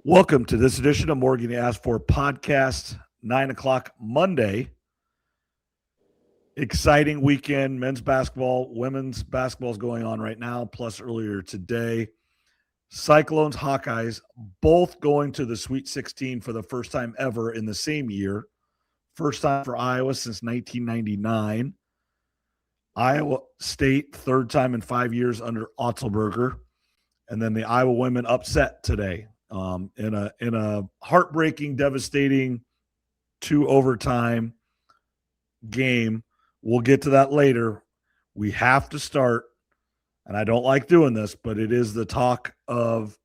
Welcome to this edition of Morgan Asked For podcast, 9 o'clock Monday. Exciting weekend. Men's basketball, women's basketball is going on right now, plus earlier today. Cyclones, Hawkeyes, both going to the Sweet 16 for the first time ever in the same year. First time for Iowa since 1999. Iowa State, third time in 5 years under Otzelberger. And then the Iowa women upset today. In a heartbreaking, devastating 2 overtime game. We'll get to that later. We have to start, and I don't like doing this, but it is the talk of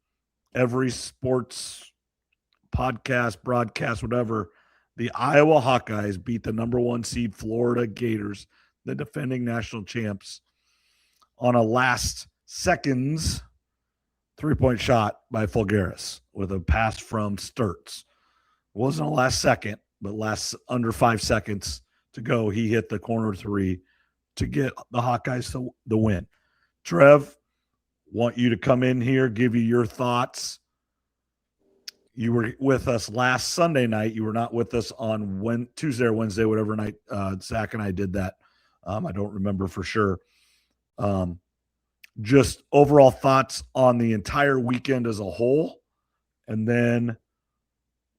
every sports podcast, broadcast, whatever. The Iowa Hawkeyes beat the number 1 seed Florida Gators, the defending national champs, on a last seconds 3-point shot by Fulgaris with a pass from Sturts. It wasn't a last second, but last under 5 seconds to go, he hit the corner 3 to get the Hawkeyes the win. Trev, want you to come in here, give you your thoughts. You were with us last Sunday night. You were not with us on Tuesday or Wednesday, whatever night Zach and I did that. I don't remember for sure. Just overall thoughts on the entire weekend as a whole, and then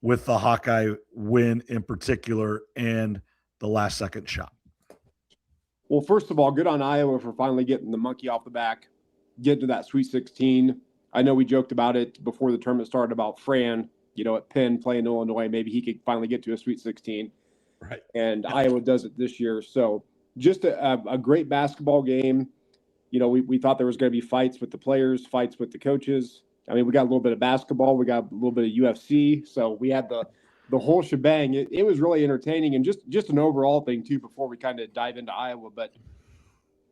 with the Hawkeye win in particular and the last second shot. Well, first of all, good on Iowa for finally getting the monkey off the back, getting to that Sweet 16. I know we joked about it before the tournament started about Fran, at Penn playing Illinois. Maybe he could finally get to a Sweet 16. Right. And Iowa does it this year. So just a great basketball game. We thought there was going to be fights with the players, fights with the coaches. I mean, we got a little bit of basketball. We got a little bit of UFC. So we had the whole shebang. It was really entertaining and just an overall thing, too, before we kind of dive into Iowa. But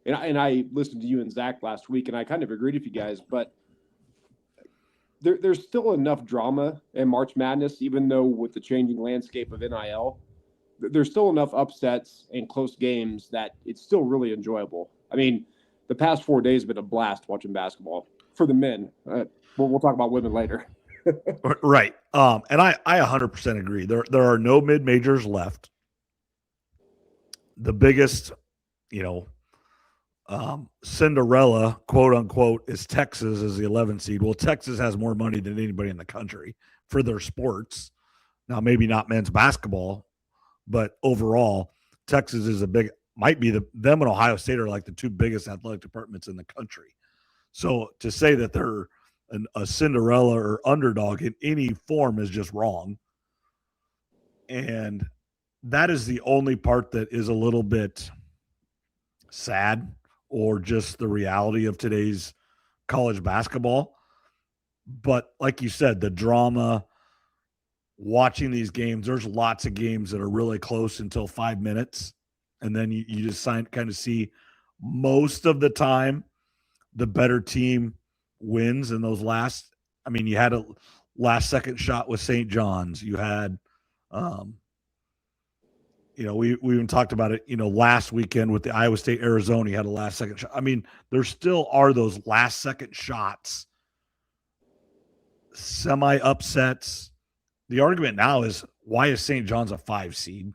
and I listened to you and Zach last week, and I kind of agreed with you guys. But there's still enough drama in March Madness, even though with the changing landscape of NIL, there's still enough upsets and close games that it's still really enjoyable. I mean, the past 4 days have been a blast watching basketball for the men. We'll talk about women later. Right. And I 100% agree. There are no mid-majors left. The biggest, Cinderella, quote unquote, is Texas as the 11th seed. Well, Texas has more money than anybody in the country for their sports. Now, maybe not men's basketball, but overall, Texas is might be them and Ohio State are like the 2 biggest athletic departments in the country. So to say that they're a Cinderella or underdog in any form is just wrong. And that is the only part that is a little bit sad, or just the reality of today's college basketball. But like you said, the drama, watching these games, there's lots of games that are really close until 5 minutes. And then you just kind of see most of the time the better team wins in those last. I mean, you had a last second shot with St. John's. You had, we even talked about it, last weekend with the Iowa State Arizona. You had a last second shot. I mean, there still are those last second shots, semi upsets. The argument now is, why is St. John's a 5 seed?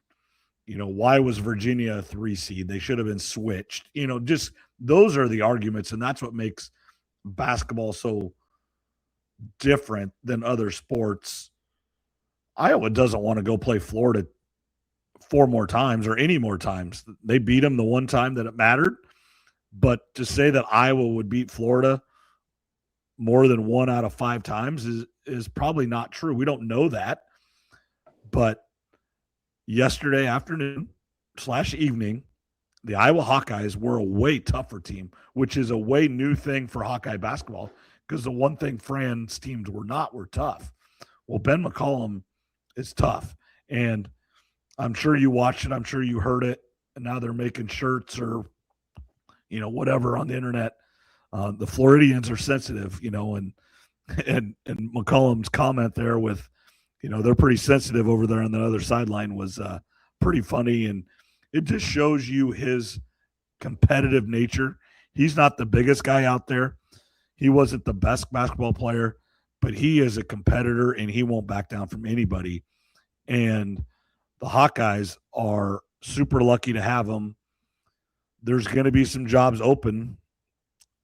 Why was Virginia a 3 seed? They should have been switched. Just those are the arguments, and that's what makes basketball so different than other sports. Iowa doesn't want to go play Florida 4 more times or any more times. They beat them the one time that it mattered. But to say that Iowa would beat Florida more than 1 out of 5 times is probably not true. We don't know that. But yesterday afternoon / evening, the Iowa Hawkeyes were a way tougher team, which is a way new thing for Hawkeye basketball, because the one thing Fran's teams were tough. Well, Ben McCollum is tough. And I'm sure you watched it. I'm sure you heard it. And now they're making shirts or, whatever on the internet. The Floridians are sensitive, and McCollum's comment there with, they're pretty sensitive over there on the other sideline was pretty funny. And it just shows you his competitive nature. He's not the biggest guy out there. He wasn't the best basketball player, but he is a competitor and he won't back down from anybody. And the Hawkeyes are super lucky to have him. There's going to be some jobs open.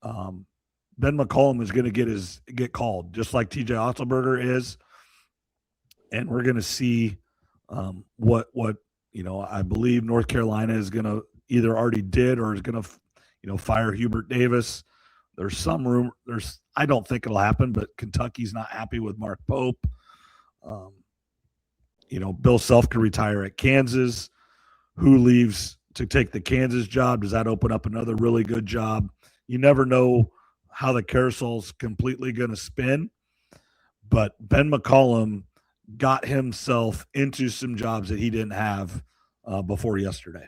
Ben McCollum is going to get called, just like TJ Otzelberger is, and we're going to see what I believe North Carolina is going to either already did or is going to fire Hubert Davis. There's some room. I don't think it'll happen, but Kentucky's not happy with Mark Pope. Bill Self could retire at Kansas. Who leaves to take the Kansas job? Does that open up another really good job? You never know how the carousel's completely going to spin. But Ben McCollum got himself into some jobs that he didn't have before yesterday.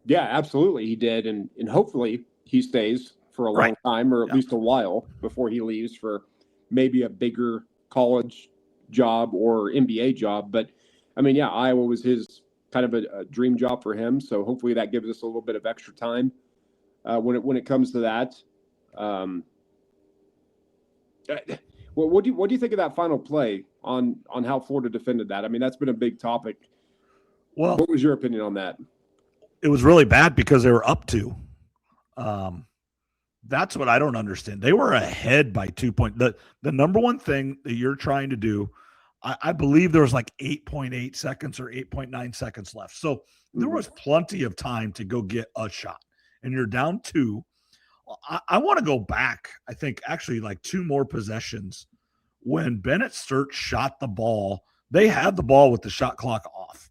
Yeah, absolutely, he did, and hopefully he stays for a long time, or at least a while before he leaves for maybe a bigger college job or NBA job. But I mean, yeah, Iowa was his kind of a dream job for him. So hopefully that gives us a little bit of extra time when it comes to that. What do you think of that final play on how Florida defended that? I mean, that's been a big topic. Well, what was your opinion on that? It was really bad because they were up 2. That's what I don't understand. They were ahead by 2 points. The number one thing that you're trying to do, I believe there was like 8.8 seconds or 8.9 seconds left. So there was plenty of time to go get a shot. And you're down 2. I want to go back, I think, actually like 2 more possessions. When Bennett Sturts shot the ball, they had the ball with the shot clock off.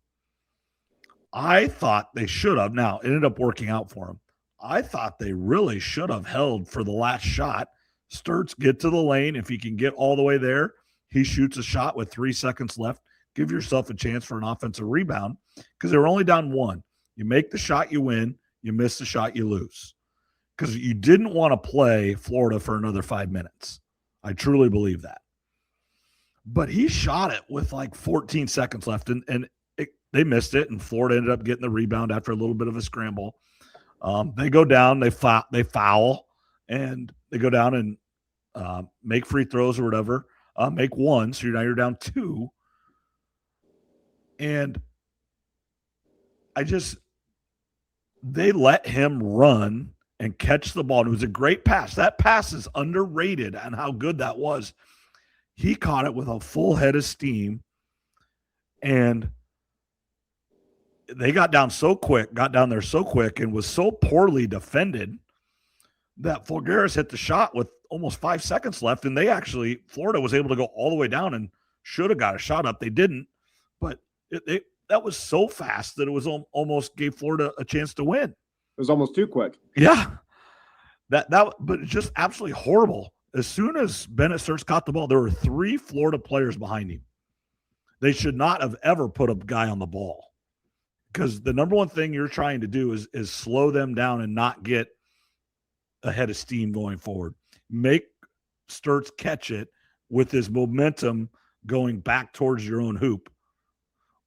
I thought they should have. Now, it ended up working out for them. I thought they really should have held for the last shot. Sturts get to the lane. If he can get all the way there, he shoots a shot with 3 seconds left. Give yourself a chance for an offensive rebound because they were only down 1. You make the shot, you win. You miss the shot, you lose. Because you didn't want to play Florida for another 5 minutes. I truly believe that. But he shot it with like 14 seconds left, and they missed it, and Florida ended up getting the rebound after a little bit of a scramble. They go down, they foul, and they go down and make free throws or whatever. Make 1, so you're down 2. And they let him run and catch the ball. And it was a great pass. That pass is underrated on how good that was. He caught it with a full head of steam, and they got down there so quick and was so poorly defended that Fulgaris hit the shot with almost 5 seconds left, and Florida was able to go all the way down and should have got a shot up. They didn't, but that was so fast that it was almost gave Florida a chance to win. It was almost too quick. Yeah. But it's just absolutely horrible. As soon as Bennett Sturts caught the ball, there were 3 Florida players behind him. They should not have ever put a guy on the ball, because the number one thing you're trying to do is slow them down and not get ahead of steam going forward. Make Sturts catch it with his momentum going back towards your own hoop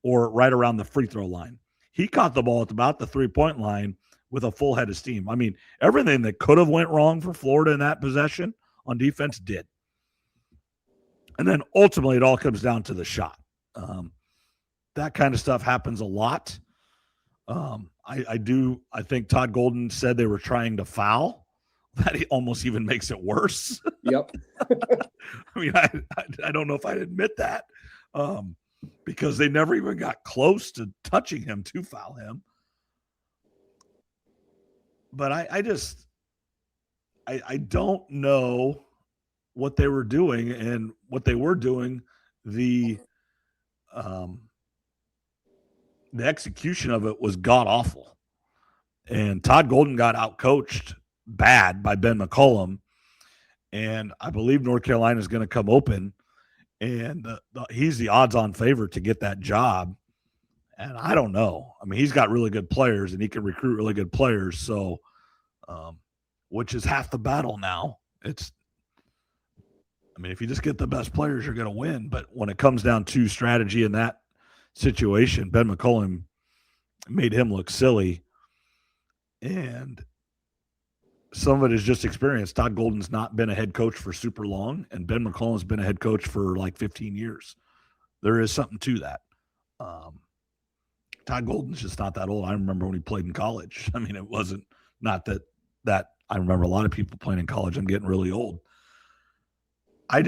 or right around the free throw line. He caught the ball at about the 3-point line with a full head of steam. I mean, everything that could have went wrong for Florida in that possession on defense did. And then ultimately it all comes down to the shot. That kind of stuff happens a lot. I think Todd Golden said they were trying to foul. That almost even makes it worse. Yep. I mean, I don't know if I'd admit that because they never even got close to touching him to foul him. But I don't know what they were doing, and what they were doing, the execution of it was god awful. And Todd Golden got outcoached bad by Ben McCollum, and I believe North Carolina is going to come open, and he's the odds-on favorite to get that job. And I don't know. I mean, he's got really good players, and he can recruit really good players. So, which is half the battle now. If you just get the best players, you're going to win. But when it comes down to strategy in that situation, Ben McCollum made him look silly. And some of it is just experience. Todd Golden's not been a head coach for super long, and Ben McCollum's been a head coach for like 15 years. There is something to that. Todd Golden's just not that old. I remember when he played in college. I mean, it wasn't not that I remember a lot of people playing in college. I'm getting really old. I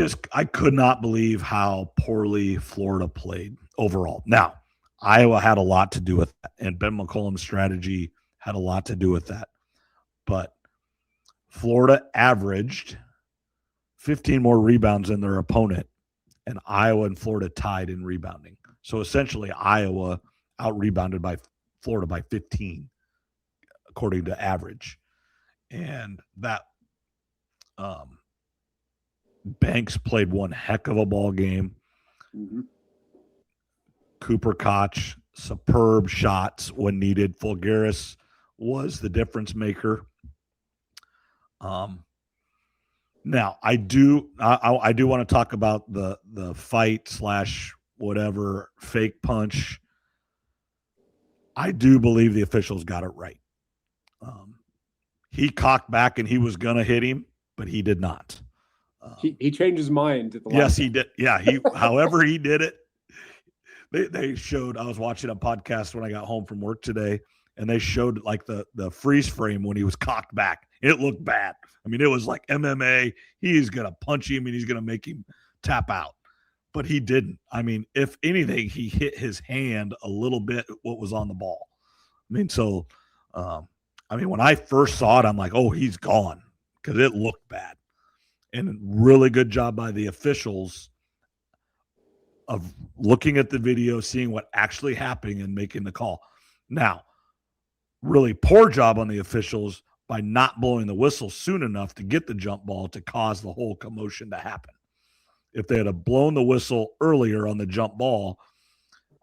could not believe how poorly Florida played overall. Now, Iowa had a lot to do with that, and Ben McCollum's strategy had a lot to do with that. But Florida averaged 15 more rebounds than their opponent, and Iowa and Florida tied in rebounding. So essentially, Iowa out-rebounded by Florida by 15, according to average. And that Banks played one heck of a ball game. Mm-hmm. Cooper Koch, superb shots when needed. Fulgaris was the difference maker. Now I do want to talk about the fight / whatever fake punch. I do believe the officials got it right. He cocked back and he was gonna hit him, but he did not. He changed his mind at the last yes, he did. Yeah, however he did it. They showed. I was watching a podcast when I got home from work today, and they showed like the freeze frame when he was cocked back. It looked bad. I mean, it was like MMA. He's gonna punch him and he's gonna make him tap out, but he didn't. I mean, if anything, he hit his hand a little bit. What was on the ball? I mean, so when I first saw it, I'm like, oh, he's gone because it looked bad. And really good job by the officials of looking at the video, seeing what actually happened and making the call. Now, really poor job on the officials by not blowing the whistle soon enough to get the jump ball to cause the whole commotion to happen. If they had blown the whistle earlier on the jump ball,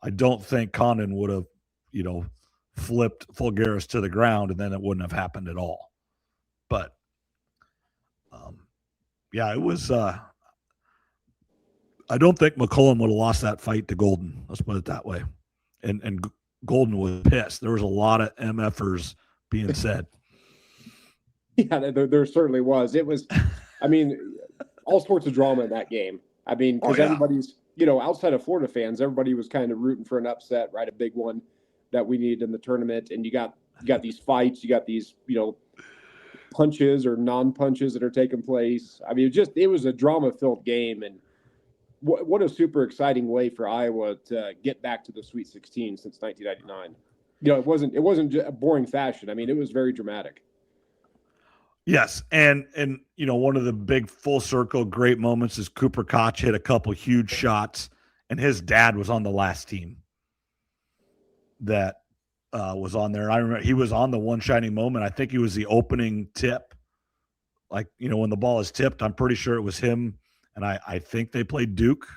I don't think Condon would have, flipped Fulgaris to the ground, and then it wouldn't have happened at all. But yeah, it was. I don't think McCollum would have lost that fight to Golden. Let's put it that way. And Golden was pissed. There was a lot of MFers being said. Yeah, there certainly was. It was, all sorts of drama in that game. Because everybody's, outside of Florida fans, everybody was kind of rooting for an upset, right? A big one that we needed in the tournament. And you got these fights, you got these, punches or non-punches that are taking place. It was a drama-filled game, and what a super exciting way for Iowa to get back to the Sweet 16 since 1999. It wasn't just a boring fashion. It was very dramatic. Yes, and one of the big full circle great moments is Cooper Koch hit a couple huge shots, and his dad was on the last team that was on there. I remember he was on the one shining moment. I think he was the opening tip. Like, when the ball is tipped, I'm pretty sure it was him. And I think they played Duke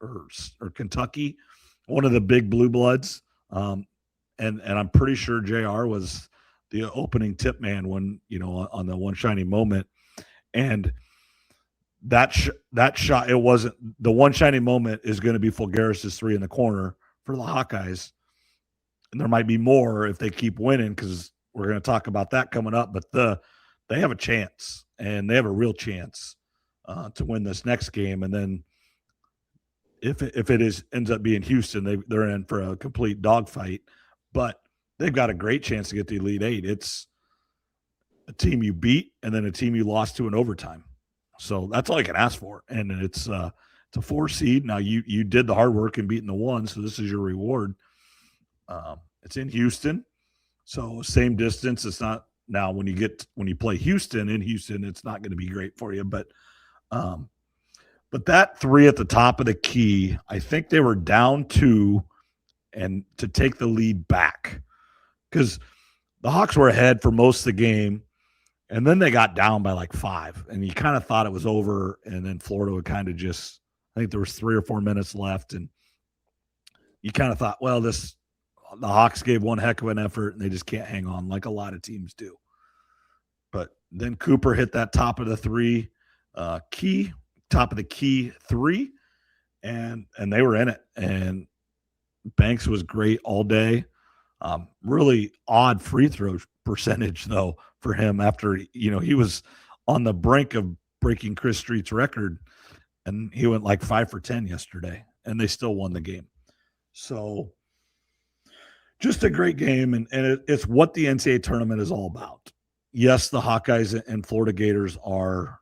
or Kentucky, one of the big blue bloods. And I'm pretty sure JR was the opening tip man when, on the one shining moment. And that shot, it wasn't the one shining moment is going to be Fulgaris' three in the corner for the Hawkeyes. And there might be more if they keep winning, because we're going to talk about that coming up. But they have a chance, and they have a real chance to win this next game. And then if it ends up being Houston, they're in for a complete dogfight. But they've got a great chance to get the Elite Eight. It's a team you beat and then a team you lost to in overtime. So that's all you can ask for. And it's a 4 seed. Now you did the hard work in beating the 1, so this is your reward. It's in Houston, so same distance. It's not now when you play Houston in Houston, it's not going to be great for you. But that 3 at the top of the key, I think they were down 2, and to take the lead back, because the Hawks were ahead for most of the game, and then they got down by like 5, and you kind of thought it was over, and then Florida would kind of just. I think there was 3 or 4 minutes left, and you kind of thought, well, the Hawks gave one heck of an effort, and they just can't hang on like a lot of teams do. But then Cooper hit that top of the 3 top of the key 3, and they were in it. And Banks was great all day. Really odd free throw percentage though for him after he was on the brink of breaking Chris Street's record, and he went like 5 for 10 yesterday, and they still won the game. So just a great game, and it's what the NCAA tournament is all about. Yes, the Hawkeyes and Florida Gators are,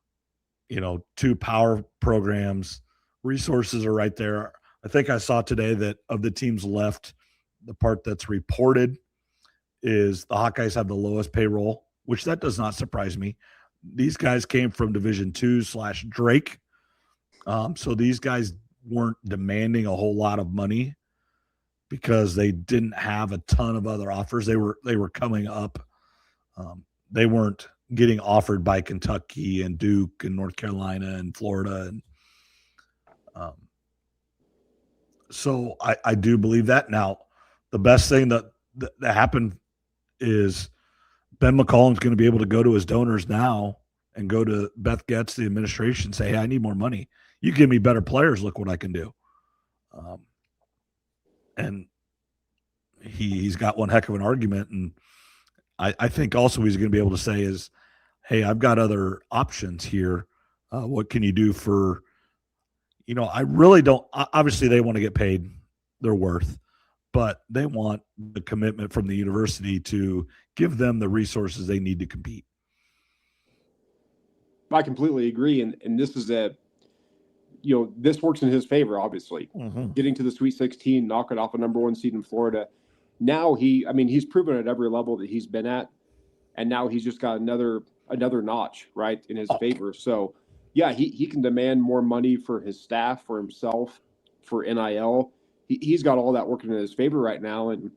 two power programs. Resources are right there. I think I saw today that of the teams left, the part that's reported is the Hawkeyes have the lowest payroll, which that does not surprise me. These guys came from Division II/Drake. So these guys weren't demanding a whole lot of money because they didn't have a ton of other offers. They were coming up. They weren't getting offered by Kentucky and Duke and North Carolina and Florida. And so I do believe that. Now, the best thing that happened is Ben McCollum's going to be able to go to his donors now and go to Beth Getz, the administration, and say, hey, I need more money. You give me better players. Look what I can do. And he's got one heck of an argument. And I think also he's going to be able to say is, hey, I've got other options here. What can you do for, I really don't, obviously they want to get paid their worth, but they want the commitment from the university to give them the resources they need to compete. I completely agree. And this is this works in his favor, obviously. Mm-hmm. Getting to the Sweet 16, knocking off a number 1 seed in Florida. Now he's proven at every level that he's been at. And now he's just got another notch, right, in his favor. So, yeah, he can demand more money for his staff, for himself, for NIL. He's got all that working in his favor right now. And,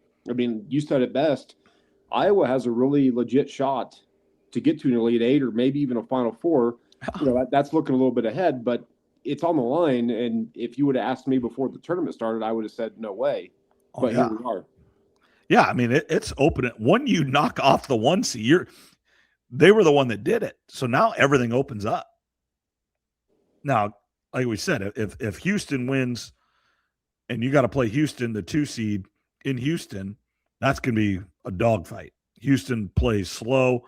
you said it best. Iowa has a really legit shot to get to an Elite Eight or maybe even a Final Four. That's looking a little bit ahead, but it's on the line. And if you would have asked me before the tournament started, I would have said no way. But here we are. Yeah, it's open. When you knock off the 1 seed, they were the one that did it. So now everything opens up. Now, like we said, if Houston wins and you got to play Houston, the 2 seed in Houston, that's going to be a dogfight. Houston plays slow.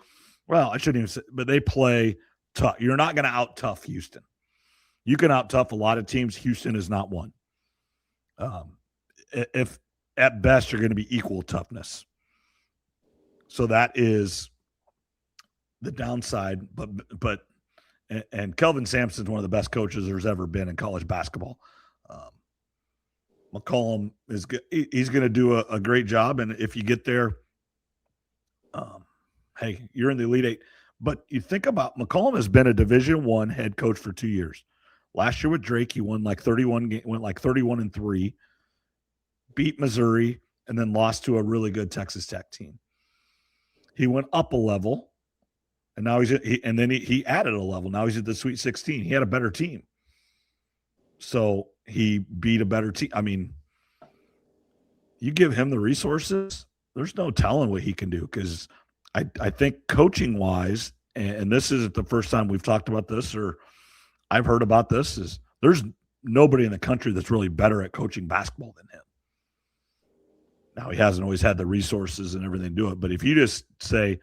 Well, I shouldn't even say, but they play tough. You're not going to out-tough Houston. You can out-tough a lot of teams. Houston is not one. If at best you're going to be equal toughness. So that is the downside. But Kelvin Sampson's one of the best coaches there's ever been in college basketball. McCollum is good. He's going to do a great job. And if you get there, hey, you're in the Elite Eight. But you think about McCollum has been a Division I head coach for 2 years. Last year with Drake, he won like 31, went like 31-3, beat Missouri, and then lost to a really good Texas Tech team. He went up a level, and now he added a level. Now he's at the Sweet 16. He had a better team. So he beat a better team. You give him the resources, there's no telling what he can do, because I think coaching-wise, and this isn't the first time we've talked about this or I've heard about this, is there's nobody in the country that's really better at coaching basketball than him. Now, he hasn't always had the resources and everything to do it, but if you just say,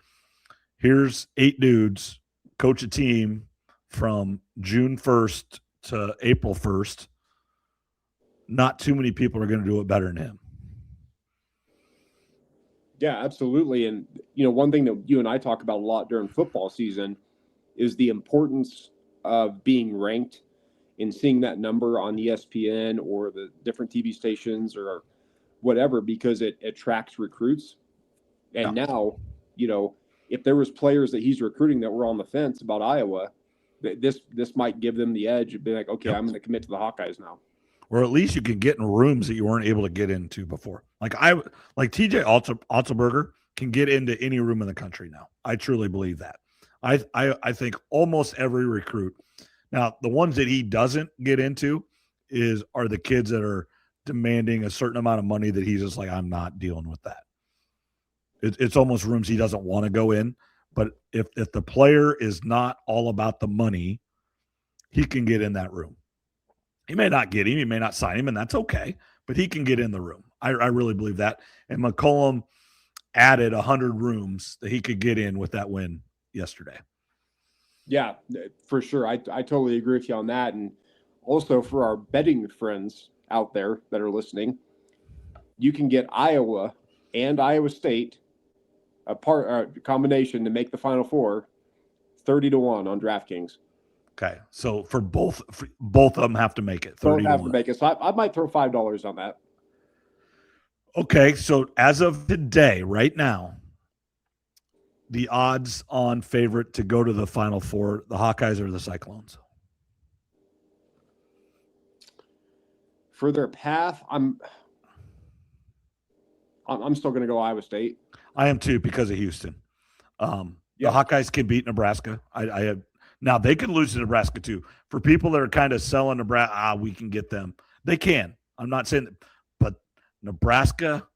here's 8 dudes, coach a team from June 1st to April 1st, not too many people are going to do it better than him. Yeah, absolutely. And, one thing that you and I talk about a lot during football season is the importance of being ranked and seeing that number on ESPN or the different TV stations or whatever, because it attracts recruits. And now, if there was players that he's recruiting that were on the fence about Iowa, this might give them the edge of being like, okay, I'm going to commit to the Hawkeyes now. Or at least you can get in rooms that you weren't able to get into before. Like TJ Otzelberger can get into any room in the country now. I truly believe that. I think almost every recruit. Now, the ones that he doesn't get into are the kids that are demanding a certain amount of money that he's just like, I'm not dealing with that. It's almost rooms he doesn't want to go in. But if the player is not all about the money, he can get in that room. He may not get him, he may not sign him, and that's okay. But he can get in the room. I really believe that. And McCollum, added 100 rooms that he could get in with that win yesterday. Yeah, for sure. I totally agree with you on that. And also for our betting friends out there that are listening, you can get Iowa and Iowa State a combination to make the Final Four 30-1 on DraftKings. Okay, so for both of them have to make it 30 Both have to to 1. make it. So I might throw $5 on that. Okay, so as of today, right now, the odds on favorite to go to the Final Four, the Hawkeyes or the Cyclones? For their path, I'm still going to go Iowa State. I am too because of Houston. The Hawkeyes can beat Nebraska. I have now they can lose to Nebraska too. For people that are kind of selling Nebraska, we can get them. They can. I'm not saying that, but Nebraska,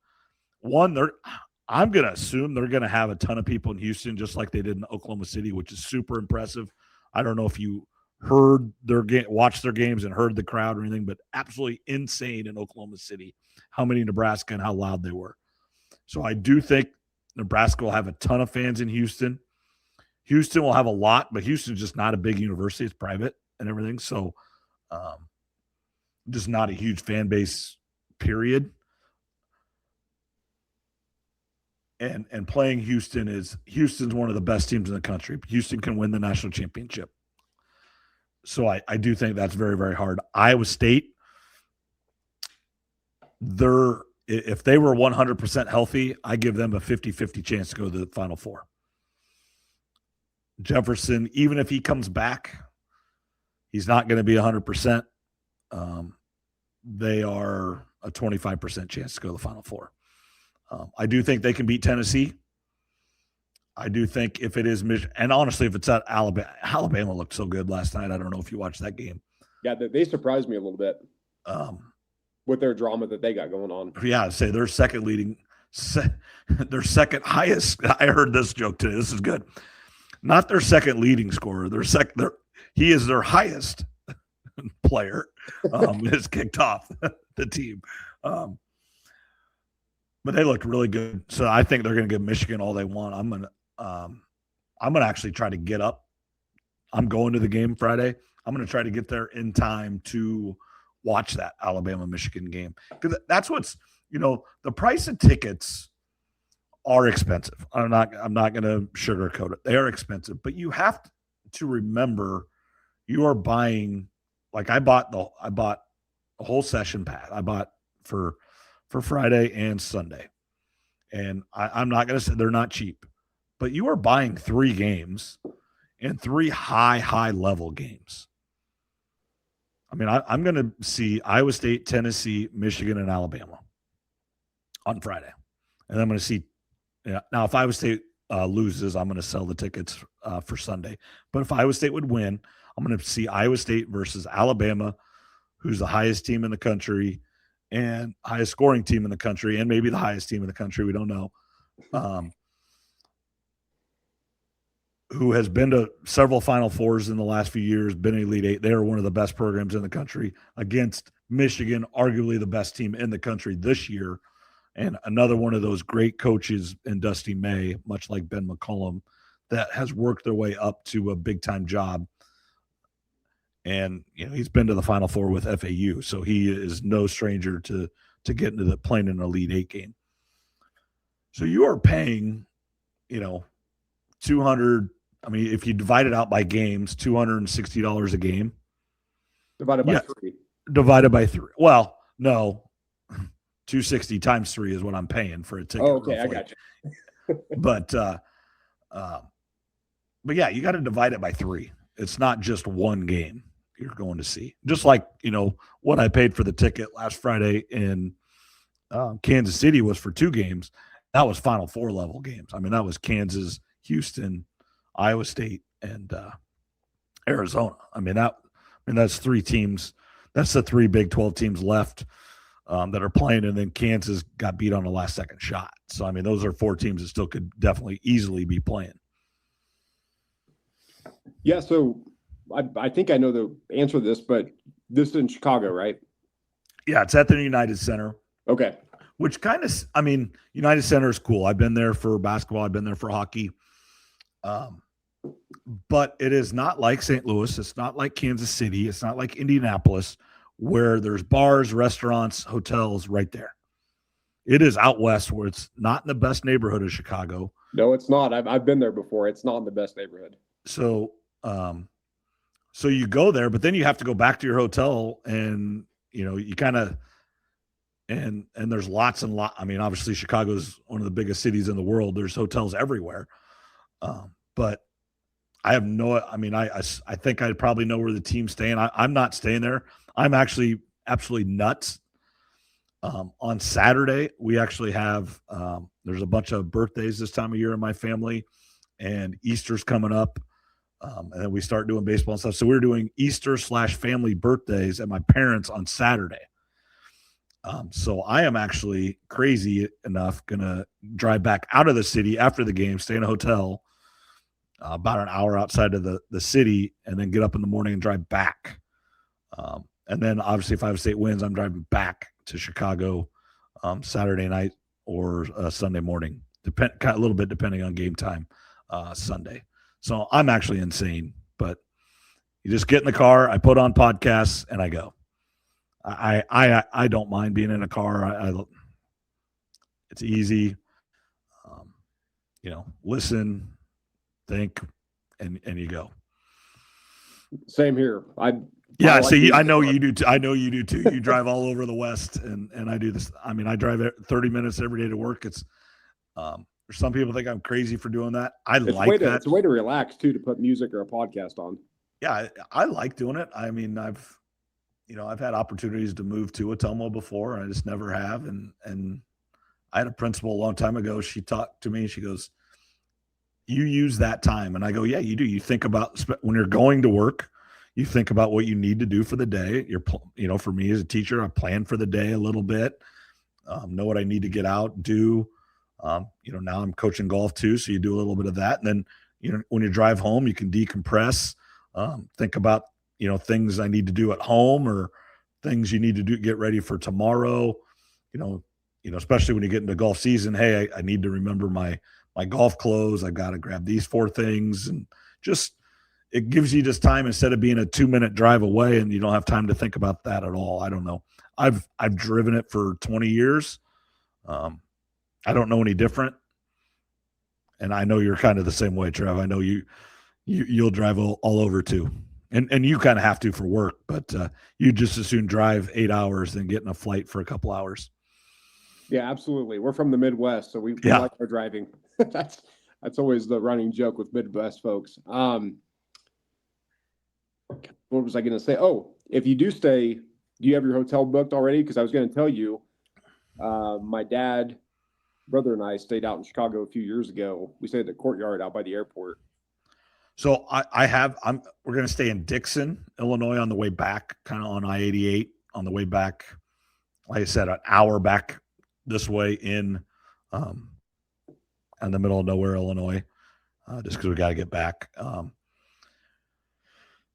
I'm going to assume they're going to have a ton of people in Houston, just like they did in Oklahoma City, which is super impressive. I don't know if you heard watched their games and heard the crowd or anything, but absolutely insane in Oklahoma City how many Nebraska and how loud they were. So I do think Nebraska will have a ton of fans in Houston. Houston will have a lot, but Houston's just not a big university. It's private and everything. So just not a huge fan base, period. And playing Houston's one of the best teams in the country. Houston can win the national championship. So I do think that's very, very hard. Iowa State, if they were 100% healthy, I give them a 50-50 chance to go to the Final Four. Jefferson, even if he comes back, he's not going to be 100%. They are a 25% chance to go to the Final Four. I do think they can beat Tennessee. I do think if it is Michigan, and honestly, if it's at Alabama looked so good last night. I don't know if you watched that game. Yeah, they surprised me a little bit with their drama that they got going on. Yeah, say their second highest. I heard this joke today. This is good. Not their second leading scorer. He is their highest player. Has kicked off the team. But they looked really good. So I think they're going to give Michigan all they want. I'm gonna actually try to get up. I'm going to the game Friday. I'm going to try to get there in time to watch that Alabama-Michigan game. Because that's what's, the price of tickets are expensive. I'm not going to sugarcoat it. They are expensive. But you have to remember you are buying, like I bought a whole session pad. I bought for Friday and Sunday. And I'm not going to say they're not cheap. But you are buying 3 games and 3 high level games. I mean, I'm going to see Iowa State, Tennessee, Michigan, and Alabama on Friday. And I'm going to see now if Iowa State loses, I'm going to sell the tickets for Sunday. But if Iowa State would win, I'm going to see Iowa State versus Alabama, who's the highest team in the country and highest scoring team in the country, and maybe the highest team in the country. We don't know. Who has been to several Final Fours in the last few years, been Elite Eight. They are one of the best programs in the country against Michigan, arguably the best team in the country this year. And another one of those great coaches in Dusty May, much like Ben McCollum, that has worked their way up to a big-time job. And, he's been to the Final Four with FAU, so he is no stranger to getting to playing an Elite Eight game. So you are paying, 200. I mean, if you divide it out by games, $260 a game. Divided by 3. Divided by 3. Well, no. 260 times 3 is what I'm paying for a ticket. Oh, okay, roughly. I got you. But yeah, you got to divide it by 3. It's not just one game you're going to see. Just like, what I paid for the ticket last Friday in Kansas City was for 2 games. That was Final Four level games. I mean, that was Kansas, Houston, Iowa State, and Arizona. That's 3 teams. That's the 3 Big 12 teams left that are playing, and then Kansas got beat on a last-second shot. So, those are 4 teams that still could definitely easily be playing. Yeah, so I think I know the answer to this, but this is in Chicago, right? Yeah, it's at the United Center. Okay. which kind of, I mean, United Center is cool. I've been there for basketball. I've been there for hockey. But it is not like St. Louis. It's not like Kansas City. It's not like Indianapolis, where there's bars, restaurants, hotels right there. It is out west where it's not in the best neighborhood of Chicago. No, it's not. I've been there before. It's not in the best neighborhood. So, so you go there, but then you have to go back to your hotel, and you kind of, and there's lots and lot. I mean, obviously Chicago is one of the biggest cities in the world. There's hotels everywhere, but I have no. I mean, I think I'd probably know where the team's staying. I'm not staying there. I'm actually absolutely nuts. On Saturday, we actually have there's a bunch of birthdays this time of year in my family, and Easter's coming up, and then we start doing baseball and stuff. So we're doing Easter/family birthdays at my parents' on Saturday. So I am actually crazy enough gonna drive back out of the city after the game, stay in a hotel about an hour outside of the city, and then get up in the morning and drive back. And then obviously if Iowa State wins, I'm driving back to Chicago Saturday night or Sunday morning, a little bit depending on game time Sunday. So I'm actually insane, but you just get in the car, I put on podcasts, and I go. I don't mind being in a car. It's easy. Listen, think, and you go. Same here. Yeah, see, I know you do too. I know you do too. You drive all over the West, and I do this. I mean, I drive 30 minutes every day to work. It's some people think I'm crazy for doing that. It's a way to relax too, to put music or a podcast on. Yeah, I like doing it. I mean, I've had opportunities to move to Atomo before, and I just never have. And I had a principal a long time ago. She talked to me. She goes, "You use that time," and I go, "Yeah, you do. You think about when you're going to work." You think about what you need to do for the day. For me as a teacher, I plan for the day a little bit, know what I need to get out, do. Now I'm coaching golf too, so you do a little bit of that. And then, when you drive home, you can decompress, think about, things I need to do at home or things you need to do, get ready for tomorrow. Especially when you get into golf season, hey, I need to remember my golf clothes. I've got to grab these 4 things, and just, it gives you just time instead of being a 2-minute drive away, and you don't have time to think about that at all. I don't know. I've driven it for 20 years. I don't know any different. And I know you're kind of the same way, Trev. I know you'll drive all over too. And you kind of have to for work, but you just as soon drive 8 hours than get in a flight for a couple hours. Yeah, absolutely. We're from the Midwest, so we like our driving. That's always the running joke with Midwest folks. What was I going to say? Oh, if you do stay, do you have your hotel booked already? Because I was going to tell you, my dad, brother, and I stayed out in Chicago a few years ago. We stayed at the Courtyard out by the airport. So we're going to stay in Dixon, Illinois on the way back, kind of on I-88 on the way back. Like I said, an hour back this way in the middle of nowhere, Illinois, just because we got to get back.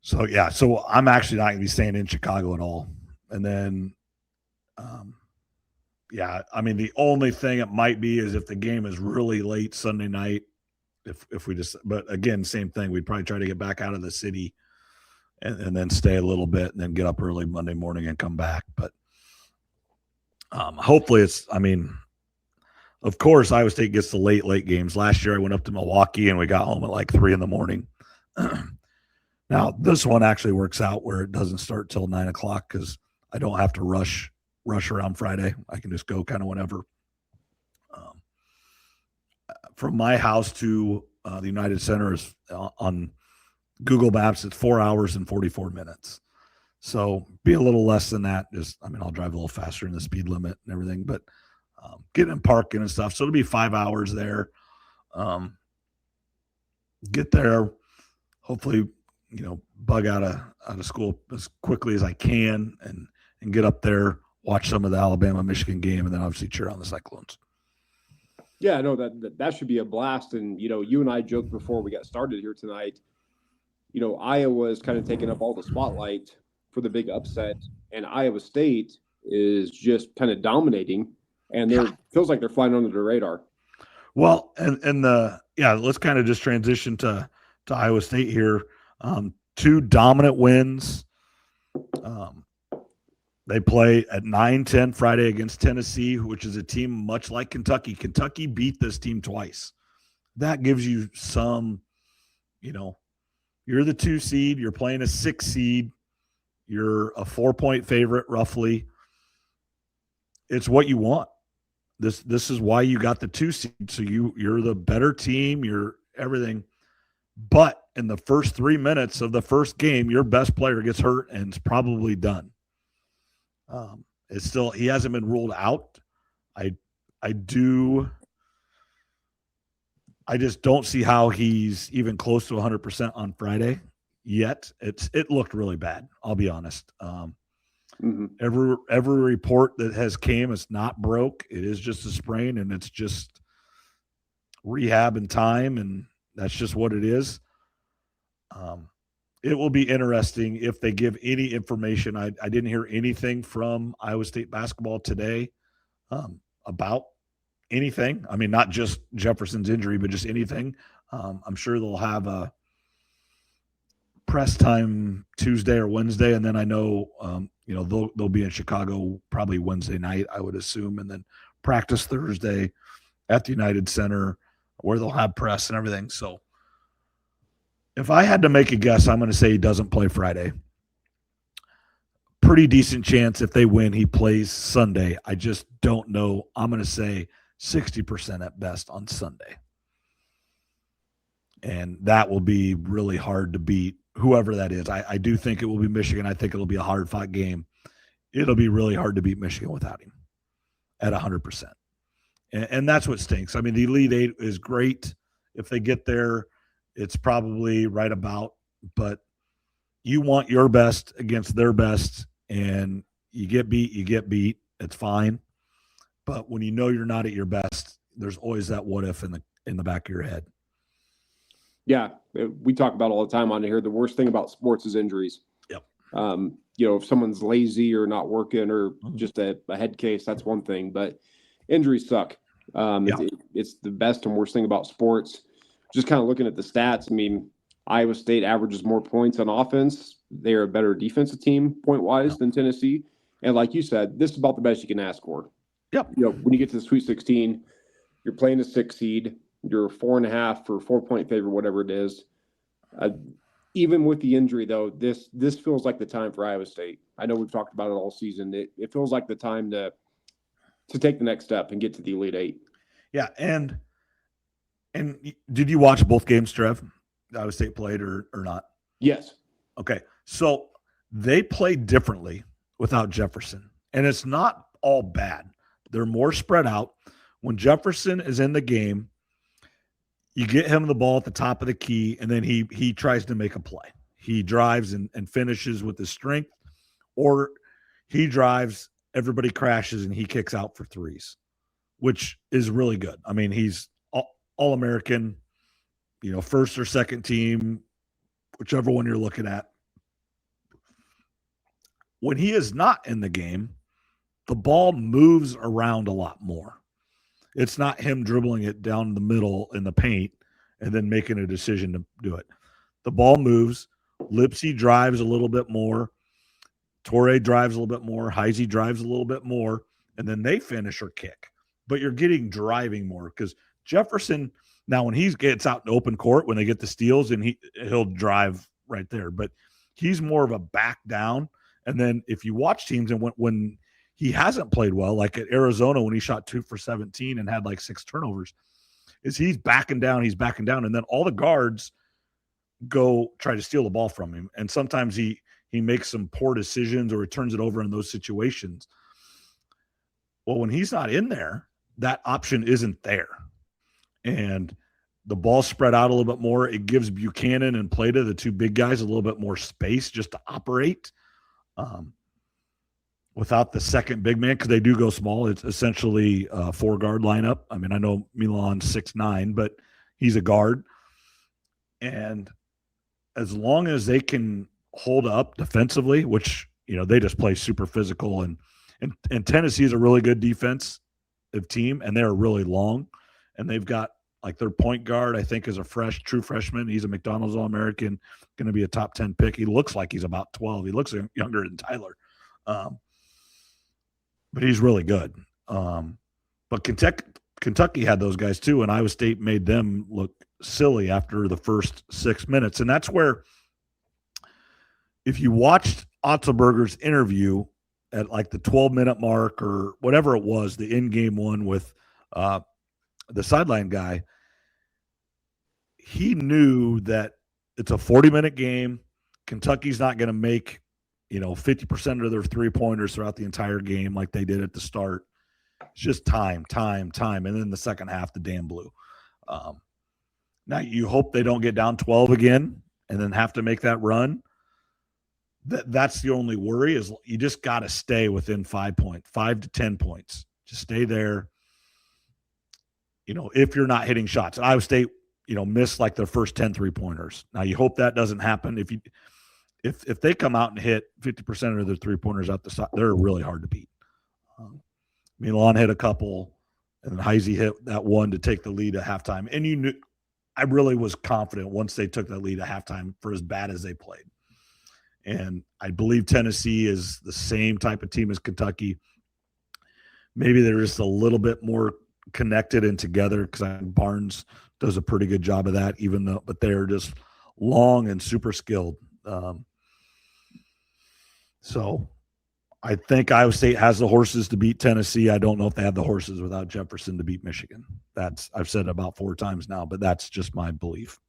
So I'm actually not going to be staying in Chicago at all. And then, the only thing it might be is if the game is really late Sunday night, but again, same thing. We'd probably try to get back out of the city and then stay a little bit and then get up early Monday morning and come back. But hopefully of course, Iowa State gets the late games. Last year I went up to Milwaukee and we got home at like 3 a.m. Now, this one actually works out where it doesn't start till 9 o'clock because I don't have to rush around Friday. I can just go kind of whenever. From my house to the United Center is on Google Maps, it's 4 hours and 44 minutes. So be a little less than that. I'll drive a little faster in the speed limit and everything, but getting in parking and stuff. So it'll be 5 hours there. Get there, hopefully, bug out of school as quickly as I can and get up there, watch some of the Alabama-Michigan game, and then obviously cheer on the Cyclones. Yeah, no, that should be a blast. And, you and I joked before we got started here tonight, Iowa is kind of taking up all the spotlight for the big upset, and Iowa State is just kind of dominating. and feels like they're flying under the radar. Well, let's kind of just transition to Iowa State here. 2 dominant wins. They play at 9-10 Friday against Tennessee, which is a team much like Kentucky. Kentucky beat this team twice. That gives you some, you're the 2 seed. You're playing a 6 seed. You're a 4-point favorite, roughly. It's what you want. This is why you got the 2 seed. So you're the better team. You're everything. But in the first 3 minutes of the first game, your best player gets hurt and it's probably done. He hasn't been ruled out. I just don't see how he's even close to 100% on Friday yet. It looked really bad. I'll be honest. Every report that has came, it's not broke. It is just a sprain, and it's just rehab and time, and that's just what it is. It will be interesting if they give any information. I didn't hear anything from Iowa State basketball today about anything. I mean, not just Jefferson's injury, but just anything. I'm sure they'll have a press time Tuesday or Wednesday, and then I know they'll be in Chicago probably Wednesday night, I would assume, and then practice Thursday at the United Center where they'll have press and everything. So if I had to make a guess, I'm going to say he doesn't play Friday. Pretty decent chance if they win, he plays Sunday. I just don't know. I'm going to say 60% at best on Sunday. And that will be really hard to beat, whoever that is. I do think it will be Michigan. I think it'll be a hard-fought game. It'll be really hard to beat Michigan without him at 100%. And that's what stinks. I mean, the Elite Eight is great. If they get there, it's probably right about. But you want your best against their best, and you get beat, you get beat. It's fine. But when you know you're not at your best, there's always that what if in the back of your head. Yeah, we talk about all the time on here. The worst thing about sports is injuries. Yep. If someone's lazy or not working or just a head case, that's one thing. But injuries suck. It's the best and worst thing about sports. Just kind of looking at the stats, I mean, Iowa State averages more points on offense. They're a better defensive team point-wise than Tennessee. And like you said, this is about the best you can ask for. Yep. When you get to the Sweet 16, you're playing a 6 seed. You're 4.5 for 4-point favorite, whatever it is. Even with the injury, though, this feels like the time for Iowa State. I know we've talked about it all season. It feels like the time to take the next step and get to the Elite Eight. Yeah, and did you watch both games, Trev? Iowa State played or not? Yes. Okay, so they played differently without Jefferson, and it's not all bad. They're more spread out. When Jefferson is in the game, you get him the ball at the top of the key, and then he tries to make a play. He drives and finishes with his strength, or he drives, everybody crashes, and he kicks out for threes, which is really good. I mean, he's All-American, first or second team, whichever one you're looking at. When he is not in the game, the ball moves around a lot more. It's not him dribbling it down the middle in the paint and then making a decision to do it. The ball moves. Lipsy drives a little bit more. Torrey drives a little bit more. Heisey drives a little bit more. And then they finish or kick. But you're getting driving more because Jefferson, now when he gets out in open court, when they get the steals, and he'll drive right there. But he's more of a back down. And then if you watch teams and when he hasn't played well, like at Arizona when he shot 2 for 17 and had like 6 turnovers, is he's backing down, and then all the guards go try to steal the ball from him. And sometimes he makes some poor decisions or he turns it over in those situations. Well, when he's not in there, that option isn't there. And the ball spread out a little bit more. It gives Buchanan and Plata, the 2 big guys, a little bit more space just to operate. Without the second big man, because they do go small. It's essentially a 4-guard lineup. I mean, I know Milan's 6'9", but he's a guard. And as long as they can hold up defensively, which, they just play super physical. And Tennessee is a really good defense. team, and they're really long, and they've got like their point guard, I think, is a true freshman. He's a McDonald's All-American, going to be a top 10 pick. He looks like he's about 12. He looks younger than Tyler, but he's really good. But Kentucky had those guys too, and Iowa State made them look silly after the first 6 minutes. And that's where, if you watched Otzelberger's interview at like the 12-minute mark or whatever it was, the in-game one with the sideline guy, he knew that it's a 40-minute game. Kentucky's not going to make, 50% of their three-pointers throughout the entire game like they did at the start. It's just time. And then the second half, the dam blew. Now you hope they don't get down 12 again and then have to make that run. That's the only worry, is you just got to stay within 5 to 10 points. Just stay there. If you're not hitting shots. And Iowa State, missed like their first 10 3-pointers. Now you hope that doesn't happen. If they come out and hit 50% of their 3-pointers out the side, they're really hard to beat. Milan hit a couple, and then Heisey hit that one to take the lead at halftime. And I really was confident once they took that lead at halftime for as bad as they played. And I believe Tennessee is the same type of team as Kentucky. Maybe they're just a little bit more connected and together, because Barnes does a pretty good job of that, but they're just long and super skilled. So I think Iowa State has the horses to beat Tennessee. I don't know if they have the horses without Jefferson to beat Michigan. I've said it about 4 times now, but that's just my belief.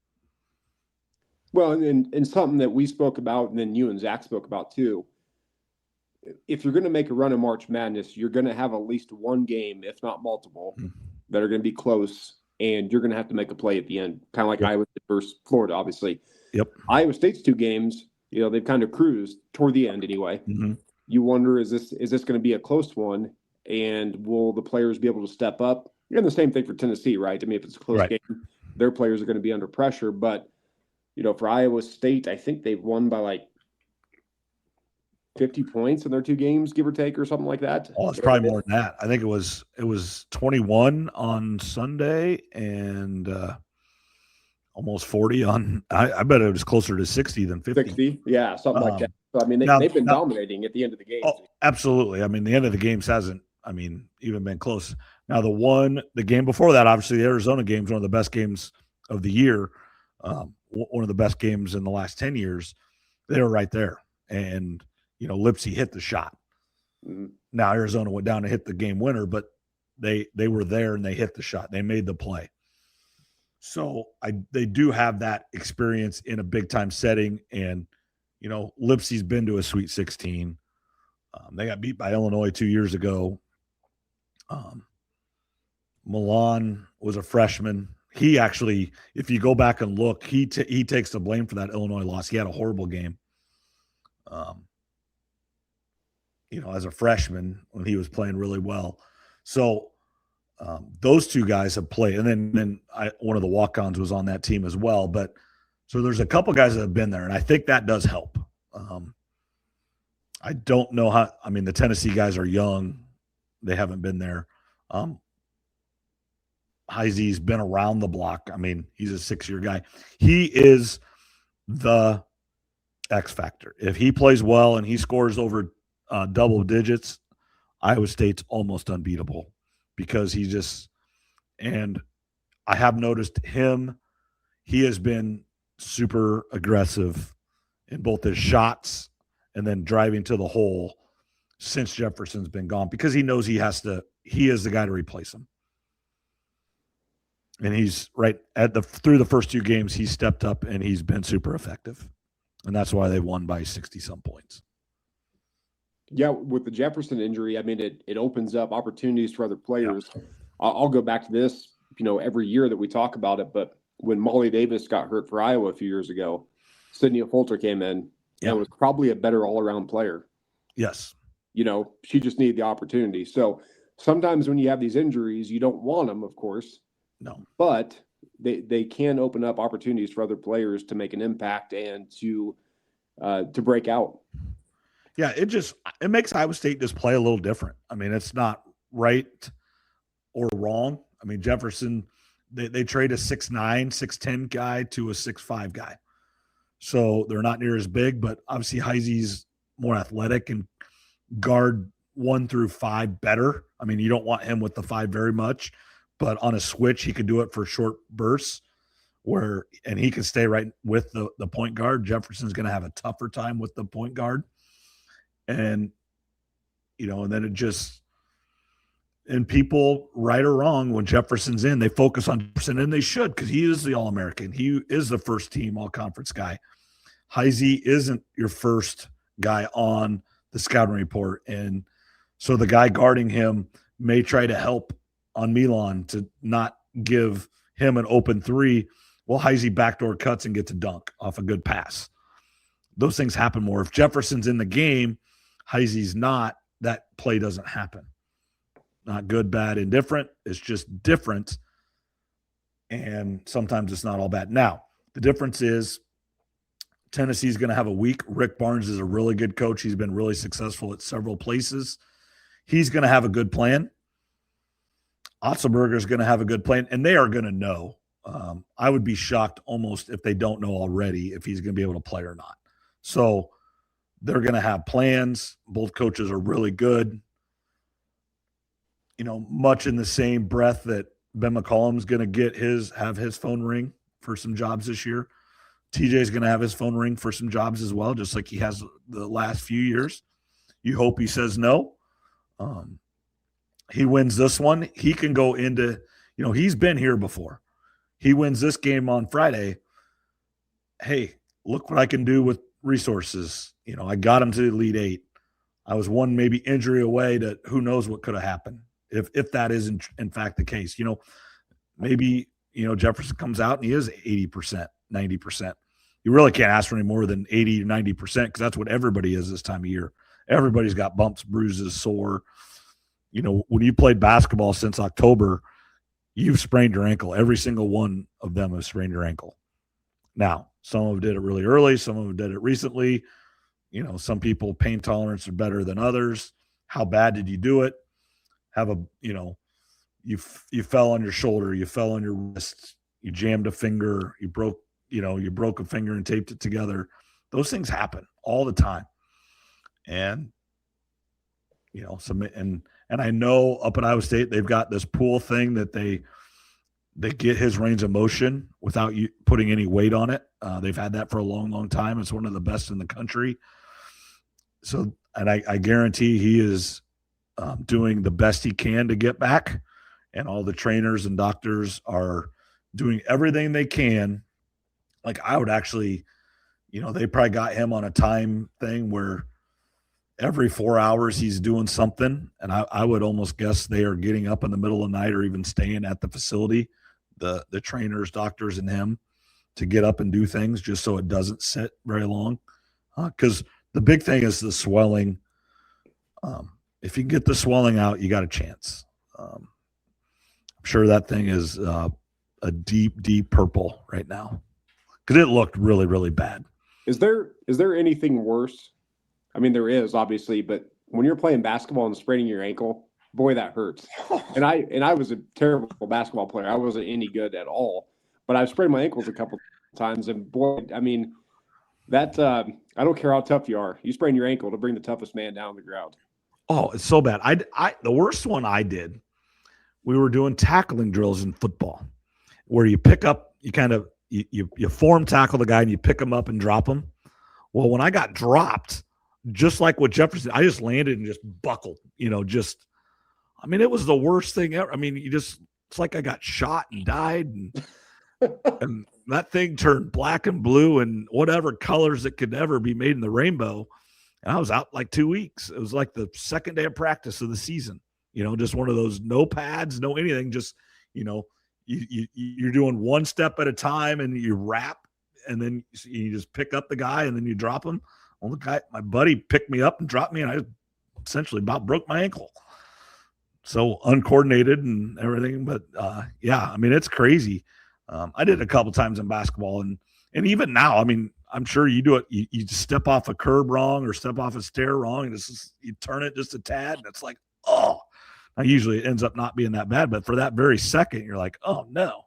Well, and something that we spoke about, and then you and Zach spoke about too, if you're going to make a run of March Madness, you're going to have at least one game, if not multiple, that are going to be close, and you're going to have to make a play at the end, kind of like Iowa State versus Florida, obviously. Yep. Iowa State's 2 games, they've kind of cruised toward the end anyway. Mm-hmm. You wonder, is this going to be a close one, and will the players be able to step up? And the same thing for Tennessee, right? I mean, if it's a close game, their players are going to be under pressure. But, for Iowa State, I think they've won by like 50 points in their 2 games, give or take, or something like that. Oh, it's probably more than that. I think it was 21 on Sunday and almost 40 on. I bet it was closer to 60 than 50. 60, yeah, something like that. So, I mean, they've been dominating at the end of the game. Oh, absolutely. I mean, the end of the games hasn't, even been close. Now, the game before that, obviously, the Arizona game is one of the best games of the year, one of the best games in the last 10 years. They were right there. And, Lipsy hit the shot. Mm-hmm. Now, Arizona went down to hit the game winner, but they were there and they hit the shot. They made the play. So they do have that experience in a big-time setting. And, Lipsy's been to a Sweet 16. They got beat by Illinois 2 years ago. Milan was a freshman. He actually, if you go back and look, he takes the blame for that Illinois loss. He had a horrible game. As a freshman when he was playing really well. So those 2 guys have played. And then one of the walk-ons was on that team as well. But so there's a couple guys that have been there, and I think that does help. I don't know how – the Tennessee guys are young. They haven't been there. Heisey's been around the block. He's a 6-year guy. He is the X factor. If he plays well and he scores over double digits, Iowa State's almost unbeatable, because and I have noticed him. He has been super aggressive in both his shots and then driving to the hole since Jefferson's been gone, because he knows he is the guy to replace him. And he's through the first 2 games, he stepped up and he's been super effective. And that's why they won by 60-some points. Yeah, with the Jefferson injury, it opens up opportunities for other players. Yeah. I'll go back to this, every year that we talk about it, but when Molly Davis got hurt for Iowa a few years ago, Sydney Folter came in and was probably a better all-around player. Yes. She just needed the opportunity. So sometimes when you have these injuries, you don't want them, of course. No. But they can open up opportunities for other players to make an impact and to break out. Yeah, it makes Iowa State just play a little different. It's not right. or wrong. I mean, Jefferson, they trade a 6'9", 6'10" guy to a 6'5" guy. So they're not near as big, but obviously Heisey's more athletic and guard 1 through 5 better. I mean, you don't want him with the 5 very much, but on a switch, he could do it for short bursts and he can stay right with the point guard. Jefferson's going to have a tougher time with the point guard. And, and then and people, right or wrong, when Jefferson's in, they focus on Jefferson, and they should, because he is the All-American. He is the first team all-conference guy. Heisey isn't your first guy on the scouting report. And so the guy guarding him may try to help on Milan to not give him an open 3. Well, Heisey backdoor cuts and gets a dunk off a good pass. Those things happen more. If Jefferson's in the game, Heisey's not, that play doesn't happen. Not good, bad, indifferent. It's just different. And sometimes it's not all bad. Now, the difference is Tennessee's going to have a week. Rick Barnes is a really good coach. He's been really successful at several places. He's going to have a good plan. Otzelberger is going to have a good plan, and they are going to know. I would be shocked almost if they don't know already if he's going to be able to play or not. So they're going to have plans. Both coaches are really good. Much in the same breath that Ben McCollum's going to have his phone ring for some jobs this year. TJ's going to have his phone ring for some jobs as well, just like he has the last few years. You hope he says no. He wins this one. He can go into, he's been here before. He wins this game on Friday. Hey, look what I can do with resources. I got him to the Elite 8. I was one maybe injury away to who knows what could have happened if that is in fact the case. Maybe, Jefferson comes out and he is 80%, 90%. You really can't ask for any more than 80 or 90% because that's what everybody is this time of year. Everybody's got bumps, bruises, sore. When you played basketball since October, you've sprained your ankle. Every single one of them has sprained your ankle. Now, some of them did it really early. Some of them did it recently. Some people, pain tolerance are better than others. How bad did you do it? You fell on your shoulder. You fell on your wrist. You jammed a finger. You broke a finger and taped it together. Those things happen all the time. And, and I know up at Iowa State, they've got this pool thing that they get his range of motion without you putting any weight on it. They've had that for a long, long time. It's one of the best in the country. So, and I guarantee he is doing the best he can to get back. And all the trainers and doctors are doing everything they can. Like I would actually, they probably got him on a time thing where every 4 hours he's doing something. And I would almost guess they are getting up in the middle of the night or even staying at the facility, the trainers, doctors, and him to get up and do things just so it doesn't sit very long. Because the big thing is the swelling. If you can get the swelling out, you got a chance. I'm sure that thing is a deep, deep purple right now because it looked really, really bad. Is there anything worse? I mean, there is obviously, but when you're playing basketball and spraining your ankle, boy, that hurts. And I was a terrible basketball player. I wasn't any good at all, but I've sprained my ankles a couple times, and boy, I mean, that I don't care how tough you are, you sprain your ankle to bring the toughest man down the ground. Oh, it's so bad. The worst one I did, we were doing tackling drills in football, where you pick up, you form tackle the guy and you pick him up and drop him. Well, when I got dropped, just like what Jefferson, I just landed and just buckled, it was the worst thing ever. I mean, it's like I got shot and died and that thing turned black and blue and whatever colors that could ever be made in the rainbow. And I was out like 2 weeks. It was like the second day of practice of the season, just one of those, no pads, no anything, just, you're doing one step at a time and you wrap and then you just pick up the guy and then you drop him. Well, the guy, my buddy picked me up and dropped me and I essentially about broke my ankle. So uncoordinated and everything. But it's crazy. I did it a couple times in basketball and even now, I'm sure you do it. You step off a curb wrong or step off a stair wrong and you turn it just a tad and it's like, oh, Now, usually it ends up not being that bad, but for that very second, you're like, oh no.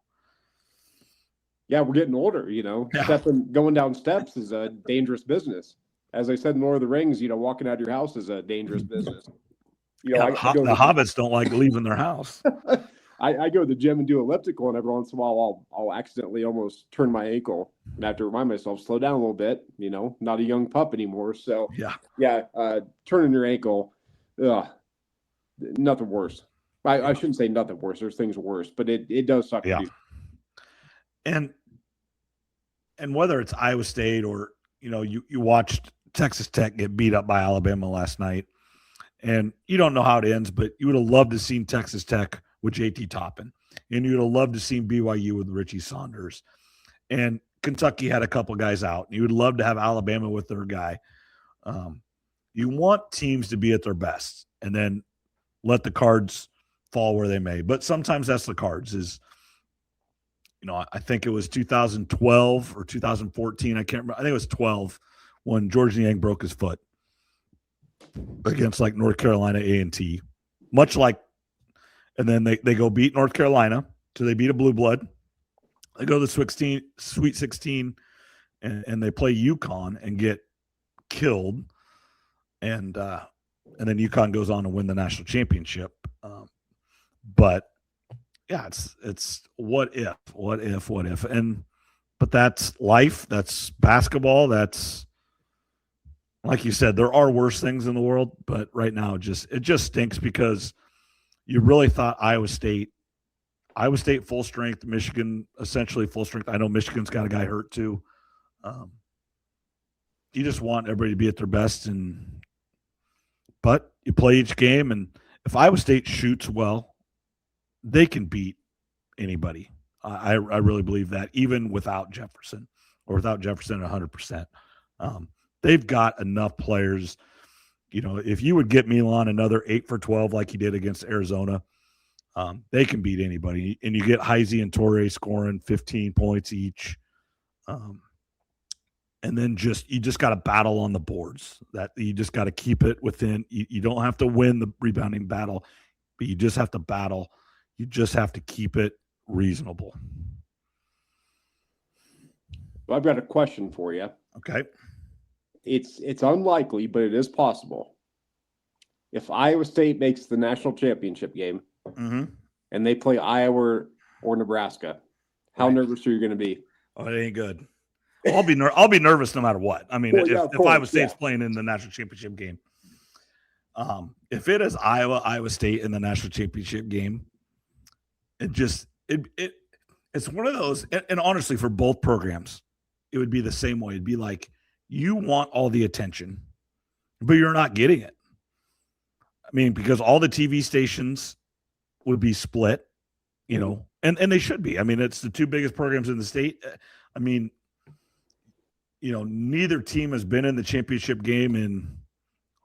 Yeah, we're getting older, Yeah. Going down steps is a dangerous business. As I said in Lord of the Rings, walking out of your house is a dangerous business. Yeah, I go the hobbits don't like leaving their house. I go to the gym and do elliptical, and every once in a while I'll accidentally almost turn my ankle, and I have to remind myself, slow down a little bit. Not a young pup anymore. So yeah, turning your ankle, nothing worse. I shouldn't say nothing worse. There's things worse, but it does suck. Yeah. And whether it's Iowa State or you watched Texas Tech get beat up by Alabama last night, and you don't know how it ends, but you would have loved to seen Texas Tech with JT Toppin, and you would have loved to seen BYU with Richie Saunders, and Kentucky had a couple guys out. And you would love to have Alabama with their guy. You want teams to be at their best, and then let the cards fall where they may. But sometimes that's the cards. I think it was 2012 or 2014. I can't remember. I think it was 12 when George Niang broke his foot against like North Carolina A&T. Much like, and then they go beat North Carolina. So they beat a blue blood. They go to the Sweet 16 and they play UConn and get killed. And then UConn goes on to win the national championship. But yeah, it's what if, but that's life. That's basketball. That's, like you said, there are worse things in the world, but right now it just stinks because you really thought Iowa State full strength, Michigan essentially full strength. I know Michigan's got a guy hurt too. You just want everybody to be at their best, but you play each game, and if Iowa State shoots well, they can beat anybody. I really believe that, even without Jefferson 100%. They've got enough players. If you would get Milan another 8 for 12 like he did against Arizona, they can beat anybody. And you get Heisey and Torrey scoring 15 points each. And then you just got to battle on the boards. That you just got to keep it within. You don't have to win the rebounding battle, but you just have to battle. You just have to keep it reasonable. Well, I've got a question for you. Okay. It's unlikely, but it is possible. If Iowa State makes the national championship game and they play Iowa or Nebraska, how nervous are you going to be? Oh, it ain't good. I'll be nervous no matter what. I mean, if Iowa State's playing in the national championship game, if it is Iowa State in the national championship game, it's one of those. And honestly, for both programs, it would be the same way. It'd be like, you want all the attention, but you're not getting it. I mean, because all the TV stations would be split, and they should be. I mean, it's the two biggest programs in the state. I mean, neither team has been in the championship game in,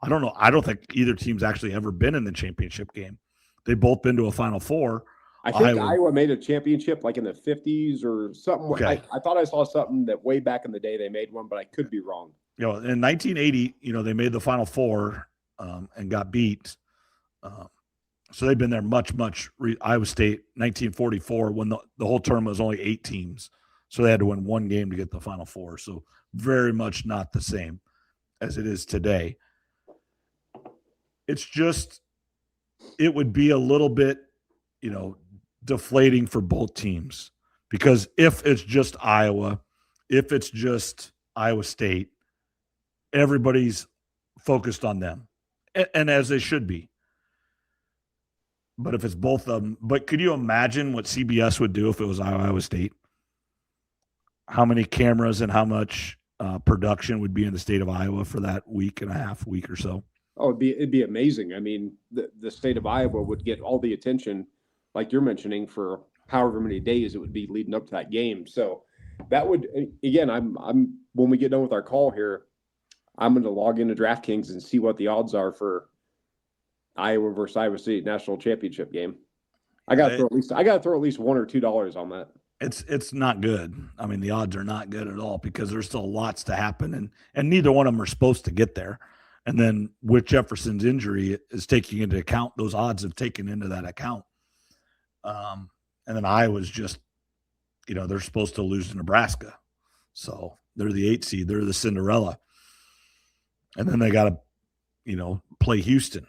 I don't know. I don't think either team's actually ever been in the championship game. They've both been to a Final Four. I think Iowa made a championship like in the 50s or something. Okay. I thought I saw something that way back in the day they made one, but I could be wrong. In 1980, they made the Final Four and got beat. So they've been there much. Iowa State, 1944, when the whole tournament was only 8 teams. So they had to win one game to get the Final Four. So very much not the same as it is today. It's just, it would be a little bit, deflating for both teams, because if it's just Iowa, if it's just Iowa State, everybody's focused on them, and as they should be. But if it's both of them, but could you imagine what CBS would do if it was Iowa State? How many cameras and how much production would be in the state of Iowa for that week or so? Oh, it'd be amazing. I mean, the state of Iowa would get all the attention, like you're mentioning, for however many days it would be leading up to that game. So that would, again, I'm when we get done with our call here, I'm going to log into DraftKings and see what the odds are for Iowa versus Iowa State national championship game. I got to throw at least $1 or $2 on that. It's not good. I mean, the odds are not good at all, because there's still lots to happen, and neither one of them are supposed to get there. And then with Jefferson's injury is taking into account, those odds have taken into that account. And then Iowa's just, they're supposed to lose to Nebraska. So they're the 8 seed. They're the Cinderella. And then they got to, play Houston.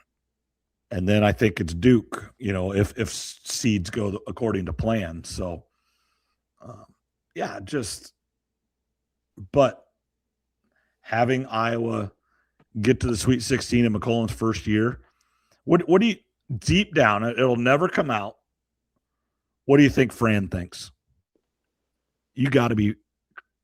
And then I think it's Duke, if seeds go according to plan. So, but having Iowa get to the Sweet 16 in McCollum's first year, what do you, deep down, it'll never come out. What do you think Fran thinks? You got to be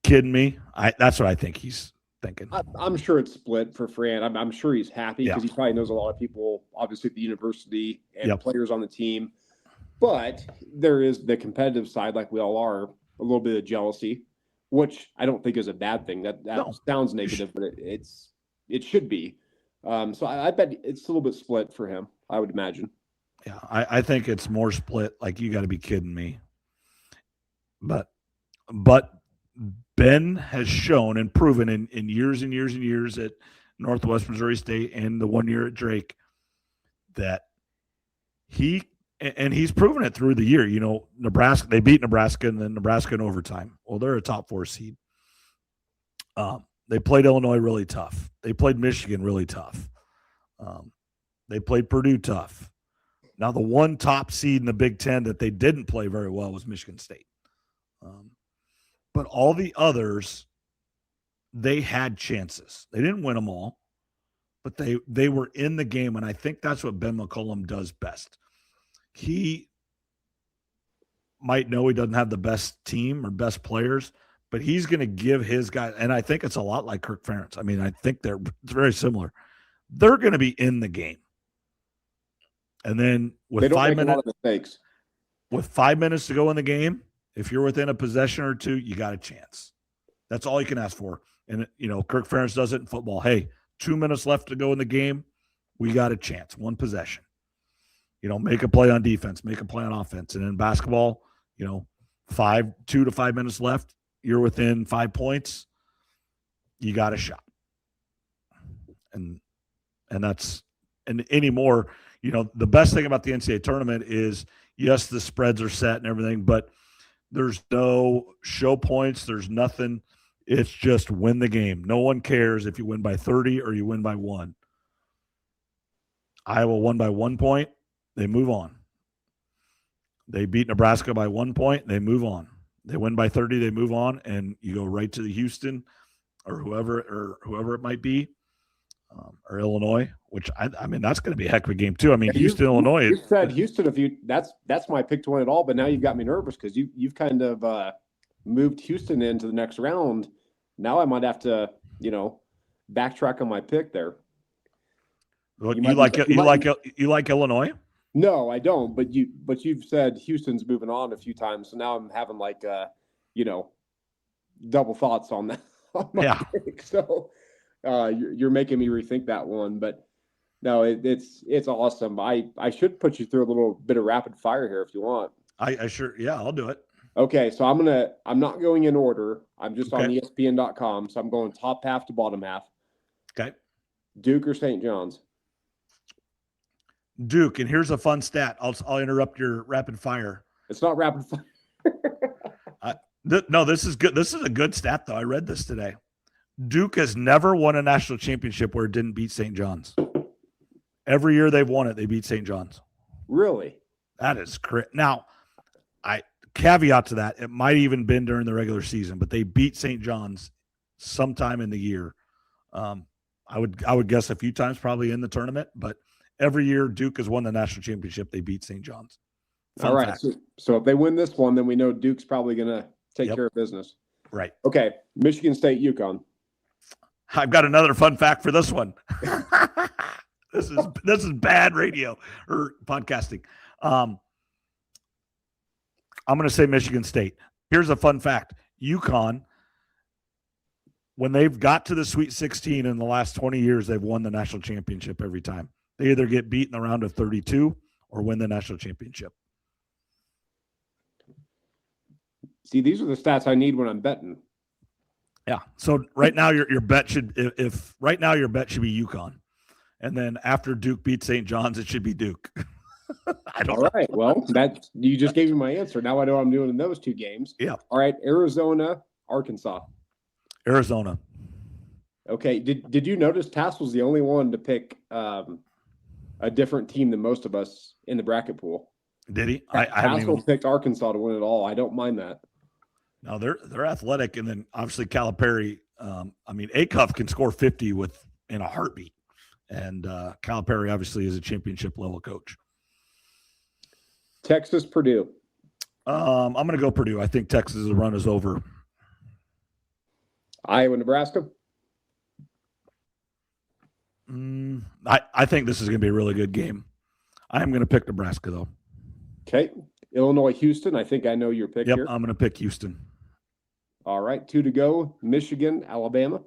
kidding me. That's what I think he's thinking. I'm sure it's split for Fran. I'm sure he's happy because he probably knows a lot of people, obviously at the university and players on the team. But there is the competitive side, like we all are, a little bit of jealousy, which I don't think is a bad thing. That sounds negative, but it should be. So I bet it's a little bit split for him, I would imagine. Yeah, I think it's more split. Like, you got to be kidding me. But Ben has shown and proven in years and years and years at Northwest Missouri State and the 1 year at Drake that he's proven it through the year. Nebraska, they beat Nebraska and then Nebraska in overtime. Well, they're a top 4 seed. They played Illinois really tough. They played Michigan really tough. They played Purdue tough. Now, the one top seed in the Big Ten that they didn't play very well was Michigan State. But all the others, they had chances. They didn't win them all, but they were in the game, and I think that's what Ben McCollum does best. He might know he doesn't have the best team or best players, but he's going to give his guys, and I think it's a lot like Kirk Ferentz. I mean, I think it's very similar. They're going to be in the game. And then with 5 minutes, with 5 minutes to go in the game, if you're within a possession or two, you got a chance. That's all you can ask for. And, Kirk Ferentz does it in football. Hey, 2 minutes left to go in the game. We got a chance. One possession. Make a play on defense, make a play on offense. And in basketball, 2 to 5 minutes left. You're within 5 points. You got a shot. And anymore, the best thing about the NCAA tournament is, yes, the spreads are set and everything, but there's no show points. There's nothing. It's just win the game. No one cares if you win by 30 or you win by 1. Iowa won by 1 point. They move on. They beat Nebraska by 1 point. They move on. They win by 30. They move on, and you go right to the Houston or whoever it might be, or Illinois. Which I mean, that's going to be a heck of a game too. I mean, Houston, Illinois. You said Houston. That's my pick to win it all. But now you've got me nervous because you've kind of moved Houston into the next round. Now I might have to backtrack on my pick there. Well, you like Illinois? No, I don't. But you've said Houston's moving on a few times, so now I'm having double thoughts on that. On my pick. So you're making me rethink that one, but. No, it's awesome. I should put you through a little bit of rapid fire here if you want. I sure, I'll do it. Okay, so I'm not going in order. I'm just on ESPN.com, so I'm going top half to bottom half. Okay. Duke or St. John's? Duke, and here's a fun stat. I'll interrupt your rapid fire. It's not rapid fire. No, this is good. This is a good stat, though. I read this today. Duke has never won a national championship where it didn't beat St. John's. Every year they've won it, they beat St. John's. Really? That is correct. Now, I caveat to that, it might even been during the regular season, but they beat St. John's sometime in the year. I would guess a few times probably in the tournament, but every year Duke has won the national championship, they beat St. John's. All right. So if they win this one, then we know Duke's probably going to take care of business. Right. Okay. Michigan State, UConn. I've got another fun fact for this one. This is bad radio or podcasting. I'm going to say Michigan State. Here's a fun fact. UConn, when they've got to the Sweet 16 in the last 20 years, they've won the national championship every time. They either get beat in the round of 32 or win the national championship. See, these are the stats I need when I'm betting. Yeah. So right now your bet should be UConn. And then after Duke beats St. John's, it should be Duke. I don't know. All right. Well, that you just gave me my answer. Now I know what I'm doing in those two games. Yeah. All right. Arizona, Arkansas. Arizona. Okay. Did you notice Tassel's the only one to pick a different team than most of us in the bracket pool? Did he? I haven't Tassel even picked Arkansas to win it all. I don't mind that. No, they're athletic, and then obviously Calipari. Acuff can score 50 in a heartbeat, and Calipari obviously is a championship level coach. Texas, Purdue. I'm going to go Purdue. I think Texas' run is over. Iowa, Nebraska. I think this is going to be a really good game. I am going to pick Nebraska though. Okay. Illinois, Houston. I think I know your pick here. I'm going to pick Houston. All right. 2 to go. Michigan, Alabama.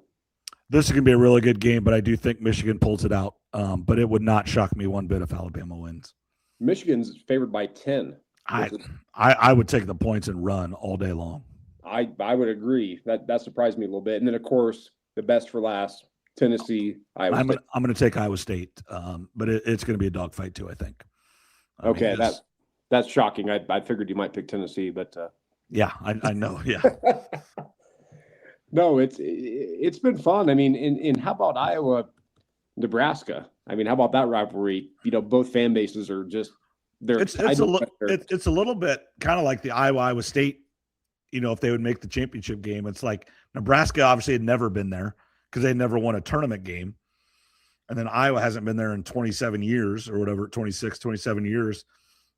This is going to be a really good game, but I do think Michigan pulls it out. But it would not shock me one bit if Alabama wins. Michigan's favored by 10. I would take the points and run all day long. I would agree. That surprised me a little bit. And then, of course, the best for last, Tennessee, Iowa State. I'm going to take Iowa State, but it's going to be a dogfight too, I think. Okay, that's shocking. I figured you might pick Tennessee, but yeah, I know. Yeah. No, it's been fun. I mean, in how about Iowa, Nebraska? I mean, how about that rivalry? Both fan bases are just it's a little bit kind of like the Iowa State. If they would make the championship game, it's like Nebraska obviously had never been there because they never won a tournament game, and then Iowa hasn't been there in 27 years or whatever, 26, 27 years.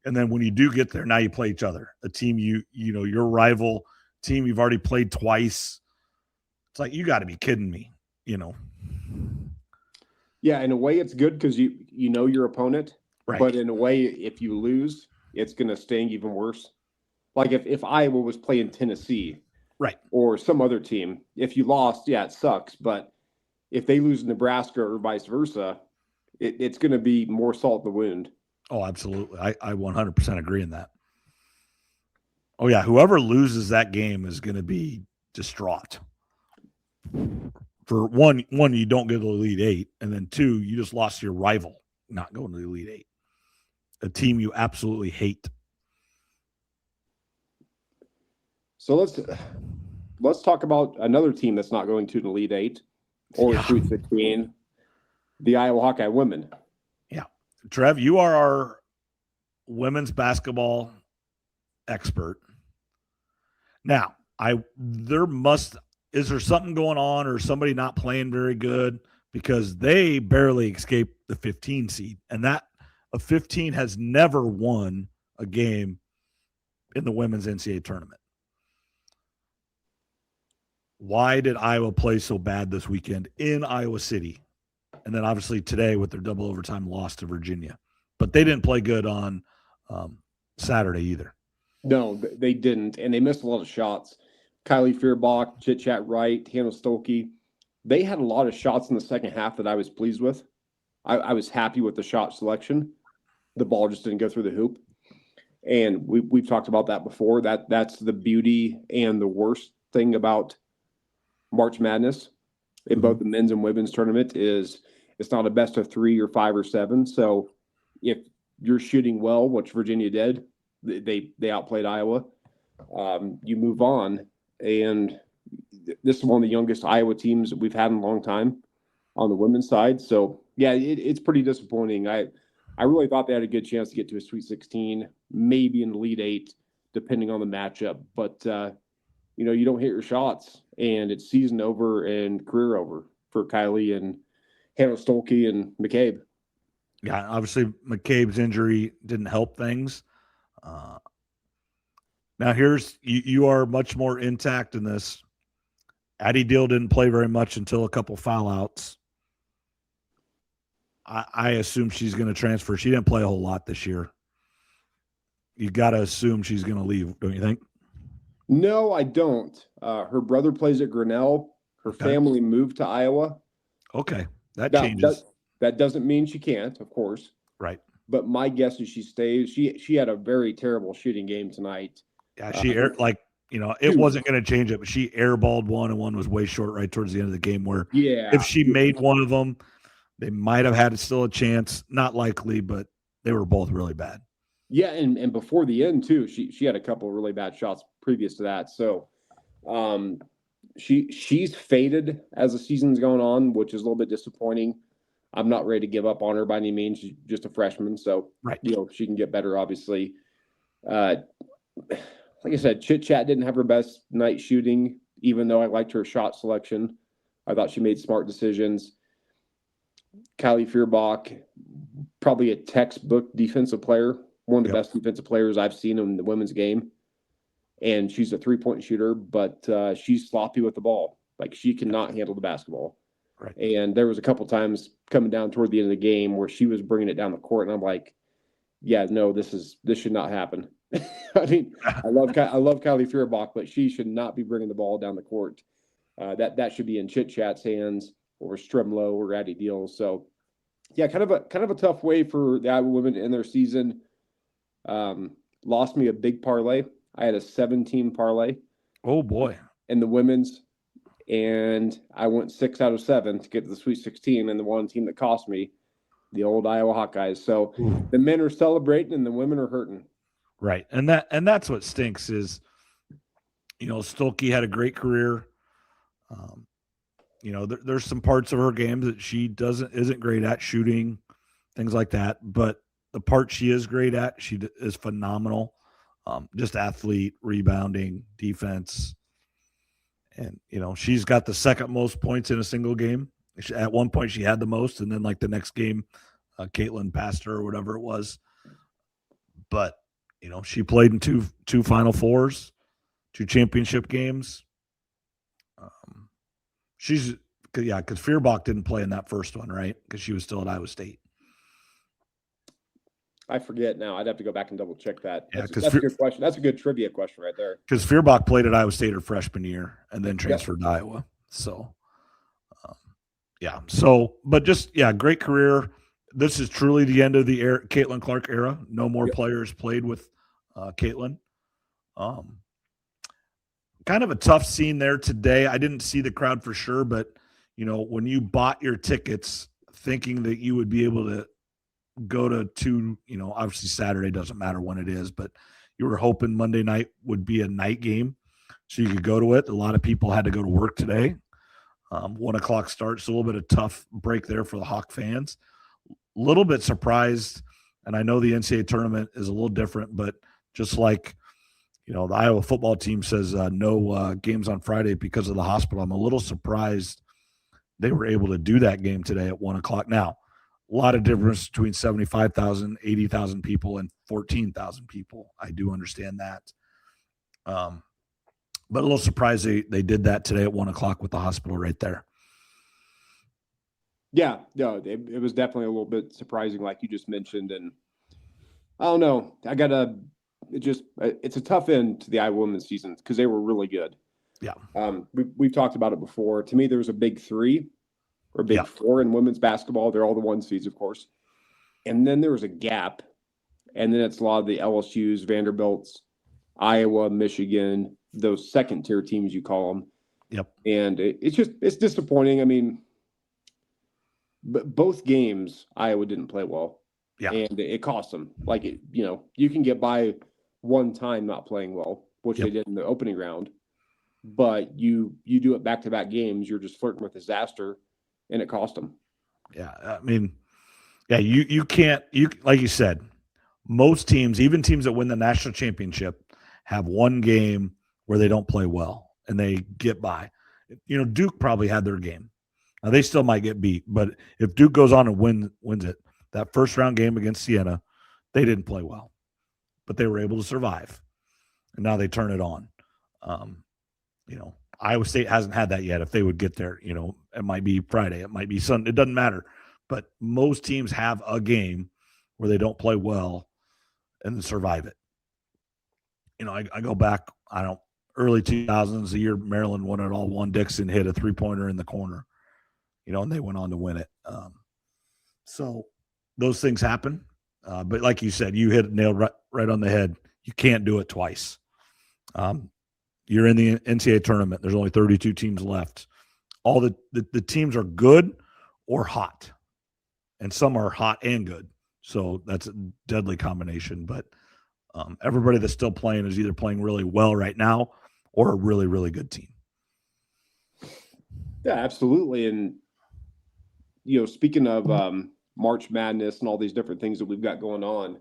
And then when you do get there, now you play each other. A team your rival team you've already played twice. It's like, you got to be kidding me, Yeah, in a way it's good because you know your opponent. Right. But in a way, if you lose, it's going to sting even worse. Like if Iowa was playing Tennessee, right, or some other team, if you lost, yeah, it sucks. But if they lose Nebraska or vice versa, it's going to be more salt in the wound. Oh, absolutely. I 100% agree in that. Oh, yeah. Whoever loses that game is going to be distraught. For one, you don't get to the Elite Eight. And then 2, you just lost your rival not going to the Elite Eight. A team you absolutely hate. So let's talk about another team that's not going to the Elite Eight or Sweet 16, the Iowa Hawkeye women. Yeah. Trev, you are our women's basketball expert. Now, is there something going on or somebody not playing very good? Because they barely escaped the 15 seed. And that a 15 has never won a game in the women's NCAA tournament. Why did Iowa play so bad this weekend in Iowa City? And then obviously today with their double overtime loss to Virginia. But they didn't play good on Saturday either. No, they didn't. And they missed a lot of shots. Kylie Feuerbach, Chit Chat Wright, Hannah Stolke. They had a lot of shots in the second half that I was pleased with. I was happy with the shot selection. The ball just didn't go through the hoop. And we've talked about that before. That's the beauty and the worst thing about March Madness in both the men's and women's tournament is it's not a best of 3 or 5 or 7. So if you're shooting well, which Virginia did, they outplayed Iowa. You move on, and this is one of the youngest Iowa teams that we've had in a long time on the women's side. So yeah, it's pretty disappointing. I really thought they had a good chance to get to a Sweet 16, maybe in the Elite 8, depending on the matchup. But you don't hit your shots, and it's season over and career over for Kylie and Hannah Stolke and McCabe. Yeah, obviously McCabe's injury didn't help things. Now you are much more intact in this. Addie Deal didn't play very much until a couple foul outs. I assume she's going to transfer. She didn't play a whole lot this year. You got to assume she's going to leave, don't you think? No, I don't. Her brother plays at Grinnell. Her family moved to Iowa. Okay, that changes. That doesn't mean she can't, of course. Right. But my guess is she stays. She had a very terrible shooting game tonight. Yeah, it wasn't going to change it, but she airballed one, and one was way short right towards the end of the game where if she made one of them, They might have had still a chance, not likely, but they were both really bad. Yeah, and before the end too, she had a couple of really bad shots previous to that. So she's faded as the season's going on, which is a little bit disappointing. I'm not ready to give up on her by any means. She's just a freshman, so right. She can get better, obviously. Like I said, Chit Chat didn't have her best night shooting, even though I liked her shot selection. I thought she made smart decisions. Kylie Feuerbach, probably a textbook defensive player, one of the best defensive players I've seen in the women's game. And she's a three-point shooter, but she's sloppy with the ball. Like, she cannot handle the basketball. Right. And there was a couple times coming down toward the end of the game where she was bringing it down the court, and I'm like, yeah, no, this should not happen. I mean, I love Kylie Feuerbach, but she should not be bringing the ball down the court. That should be in Chit Chat's hands or Strimlow or Addie Deal. So, yeah, kind of a tough way for the Iowa women to end their season. Lost me a big parlay. I had a 7-team parlay. Oh boy! In the women's, and I went 6 out of 7 to get to the Sweet 16, and the one team that cost me, the old Iowa Hawkeyes. So the men are celebrating and the women are hurting. Right, and that's what stinks is, Stolke had a great career. There's some parts of her game that she isn't great at, shooting, things like that. But the part she is great at, she is phenomenal. Just athlete, rebounding, defense. And, she's got the second most points in a single game. At one point she had the most, and then like the next game, Caitlin passed her or whatever it was. But, she played in two Final Fours, 2 championship games. Because Feuerbach didn't play in that first one, right? Because she was still at Iowa State. I forget now. I'd have to go back and double check that. Yeah, that's a good question. That's a good trivia question right there. Because Feuerbach played at Iowa State her freshman year and then transferred to Iowa. So, great career. This is truly the end of the Caitlin Clark era. No more players played with Caitlin. Kind of a tough scene there today. I didn't see the crowd for sure, but, when you bought your tickets thinking that you would be able to go to 2, obviously Saturday doesn't matter when it is, but you were hoping Monday night would be a night game so you could go to it. A lot of people had to go to work today. 1:00 starts, a little bit of tough break there for the Hawk fans. A little bit surprised, and I know the NCAA tournament is a little different, but just like, the Iowa football team says no games on Friday because of the hospital, I'm a little surprised they were able to do that game today at 1:00. Now, a lot of difference between 75,000, 80,000 people and 14,000 people. I do understand that. But a little surprised they did that today at 1:00 with the hospital right there. Yeah, no, it was definitely a little bit surprising, like you just mentioned. And I don't know. It's a tough end to the Iowa women's season because they were really good. Yeah. We've talked about it before. To me, there was a big 3 or big 4 in women's basketball. They're all the 1 seeds, of course. And then there was a gap. And then it's a lot of the LSUs, Vanderbilts, Iowa, Michigan, those second-tier teams you call them. Yep. And it's disappointing. I mean, but both games, Iowa didn't play well. Yeah. And it cost them. Like, you can get by one time not playing well, which they did in the opening round. But you do it back-to-back games, you're just flirting with disaster, and it cost them. Yeah, I mean, you can't like you said, most teams, even teams that win the national championship, have one game where they don't play well and they get by. Duke probably had their game. Now they still might get beat, but if Duke goes on and wins it, that first round game against Siena, they didn't play well, but they were able to survive, and now they turn it on. Iowa State hasn't had that yet. If they would get there, it might be Friday, it might be Sunday. It doesn't matter. But most teams have a game where they don't play well and then survive it. I go back, early 2000s, the year Maryland won it all. Juan Dixon hit a 3-pointer in the corner, and they went on to win it. So those things happen. But like you said, you hit it nailed right on the head. You can't do it twice. You're in the NCAA tournament. There's only 32 teams left. All the teams are good or hot. and some are hot and good. So that's a deadly combination. But everybody that's still playing is either playing really well right now or a really, really good team. Yeah, absolutely. And, speaking of March Madness and all these different things that we've got going on,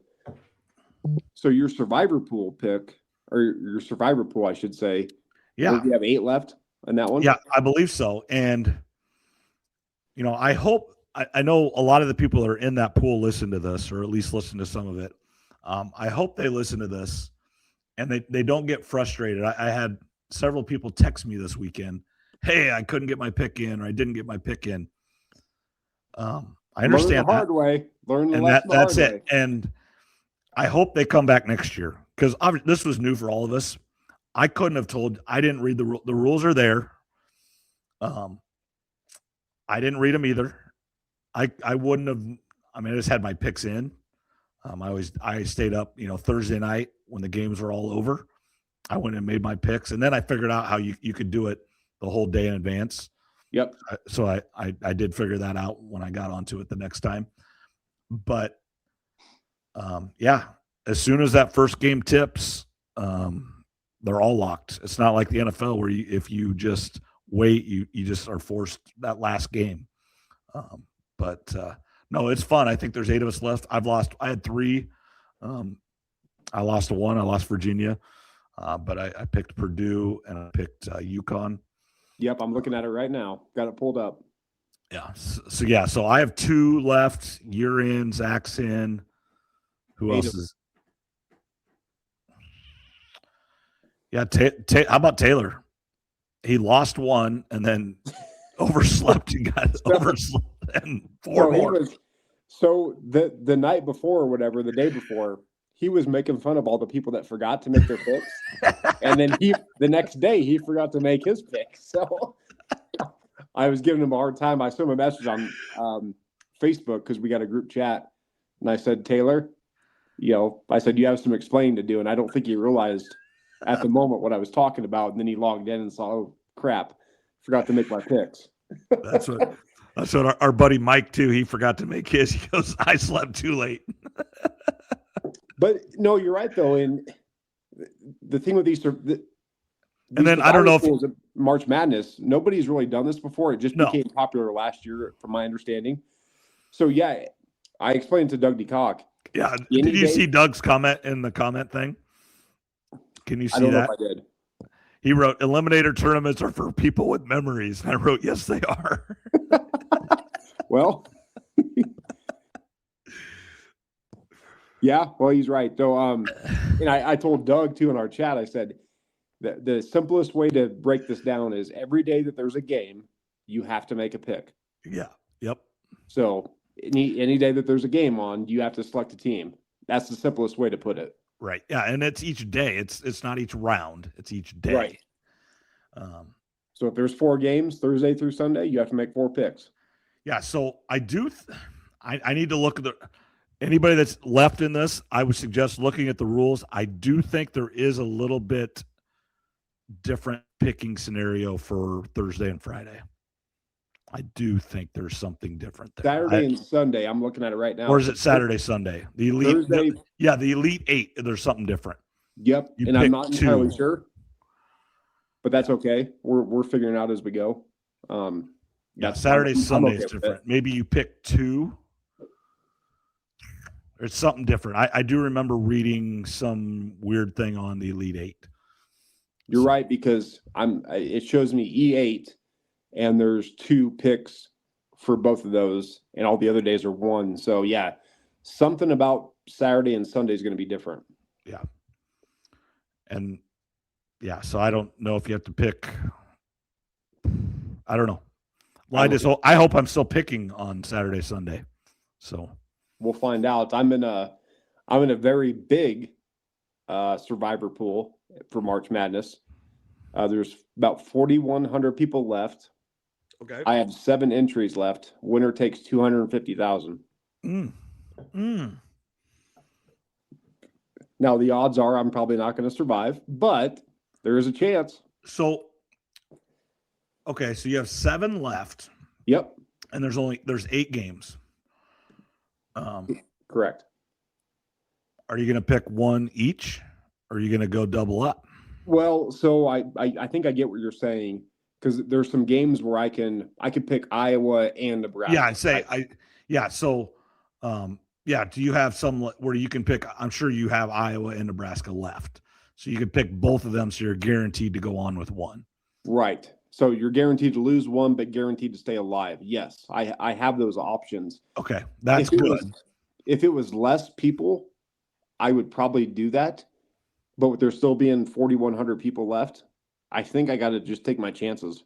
so your survivor pool pick, or your survivor pool, I should say, yeah, we have 8 left on that one. Yeah, I believe so. And, I hope, I know a lot of the people that are in that pool listen to this, or at least listen to some of it. I hope they listen to this and they don't get frustrated. I had several people text me this weekend, hey, I couldn't get my pick in, or I didn't get my pick in. I understand Learn the hard way. Learn the lesson the that's hard it. way. And I hope they come back next year, because this was new for all of us. I couldn't have told. I didn't read the rules are there. I didn't read them either. I wouldn't have. I mean, I just had my picks in. I stayed up, Thursday night when the games were all over. I went and made my picks, and then I figured out how you could do it the whole day in advance. Yep. So I did figure that out when I got onto it the next time. But as soon as that first game tips, they're all locked. It's not like the NFL where if you just wait, you just are forced that last game. But no, it's fun. I think there's 8 of us left. I had 3. I lost 1. I lost Virginia, but I picked Purdue and I picked UConn. Yep, I'm looking at it right now. Got it pulled up. Yeah. So I have 2 left. You're in. Zach's in. Who else is? Yeah. How about Taylor? He lost 1 and then overslept and got overslept and 4 more. So the night before or whatever, the day before, he was making fun of all the people that forgot to make their picks. And then the next day he forgot to make his pick. So I was giving him a hard time. I sent him a message on Facebook because we got a group chat. And I said, Taylor, I said, you have some explaining to do. And I don't think he realized at the moment what I was talking about. And then he logged in and saw, oh, crap, forgot to make my picks. That's what our buddy Mike, too, he forgot to make his. He goes, I slept too late. But no, you're right, though. And the thing with these and then I don't know if March Madness, nobody's really done this before. It just became popular last year, from my understanding. So, yeah, I explained to Doug DeCock. Yeah. Did you see Doug's comment in the comment thing? Can you see that? I don't know if I did. He wrote, eliminator tournaments are for people with memories. And I wrote, yes, they are. Well, yeah, well, he's right. So, and I told Doug, too, in our chat, I said, the simplest way to break this down is every day that there's a game, you have to make a pick. Yeah. Yep. So any day that there's a game on, you have to select a team. That's the simplest way to put it. Right. Yeah. And it's each day. It's not each round. It's each day. Right. So if there's 4 games, Thursday through Sunday, you have to make 4 picks. Yeah. So I do. I need to look at anybody that's left in this. I would suggest looking at the rules. I do think there is a little bit different picking scenario for Thursday and Friday. I do think there's something different there. Saturday and Sunday, I'm looking at it right now. Or is it Saturday, Sunday? The elite, Thursday, the Elite 8. There's something different. Yep, and I'm not entirely sure, but that's okay. We're figuring it out as we go. Saturday, Sunday is different. Maybe you pick 2. There's something different. I do remember reading some weird thing on the Elite 8. You're right, because it shows me E8, and there's 2 picks for both of those, and all the other days are 1. So yeah, something about Saturday and Sunday is going to be different. Yeah. And yeah, so I don't know if you have to pick. I don't know. Well, I hope I'm still picking on Saturday, Sunday. So we'll find out. I'm in a very big survivor pool for March Madness. There's about 4,100 people left. Okay. I have 7 entries left. Winner takes $250,000. Now the odds are I'm probably not going to survive, but there is a chance. So, okay, so you have 7 left. Yep. And there's 8 games. Correct. Are you going to pick one each, or are you going to go double up? Well, so I think I get what you're saying, because there's some games where I could pick Iowa and Nebraska. Yeah, I'd say So, do you have some where you can pick? I'm sure you have Iowa and Nebraska left, so you can pick both of them. So you're guaranteed to go on with one. Right. So you're guaranteed to lose one, but guaranteed to stay alive. Yes, I have those options. Okay, that's good. If it was less people, I would probably do that. But with there still being 4,100 people left, I think I got to just take my chances.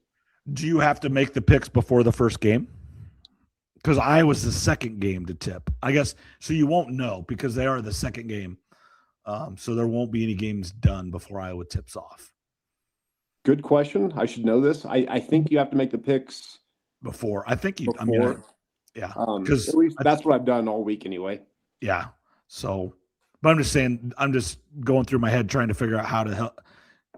Do you have to make the picks before the first game? Because Iowa's the second game to tip, I guess. So you won't know because they are the second game. So there won't be any games done before Iowa tips off. Good question. I should know this. I think you have to make the picks before. I think you. Before. I mean, yeah. Because at least that's what I've done all week anyway. Yeah. So, but I'm just saying, I'm just going through my head trying to figure out how to help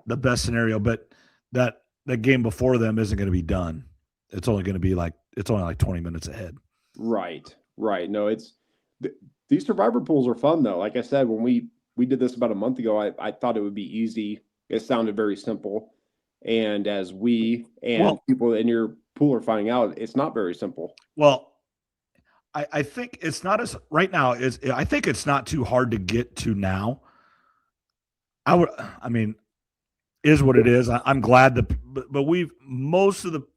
the best scenario. But that game before them isn't going to be done. It's only like 20 minutes ahead. Right. No, these survivor pools are fun though. Like I said, when we did this about a month ago, I thought it would be easy. It sounded very simple. And as people in your pool are finding out, it's not very simple. Well, I think it's not as right now I think it's not too hard to get to now. Is what it is. I'm glad but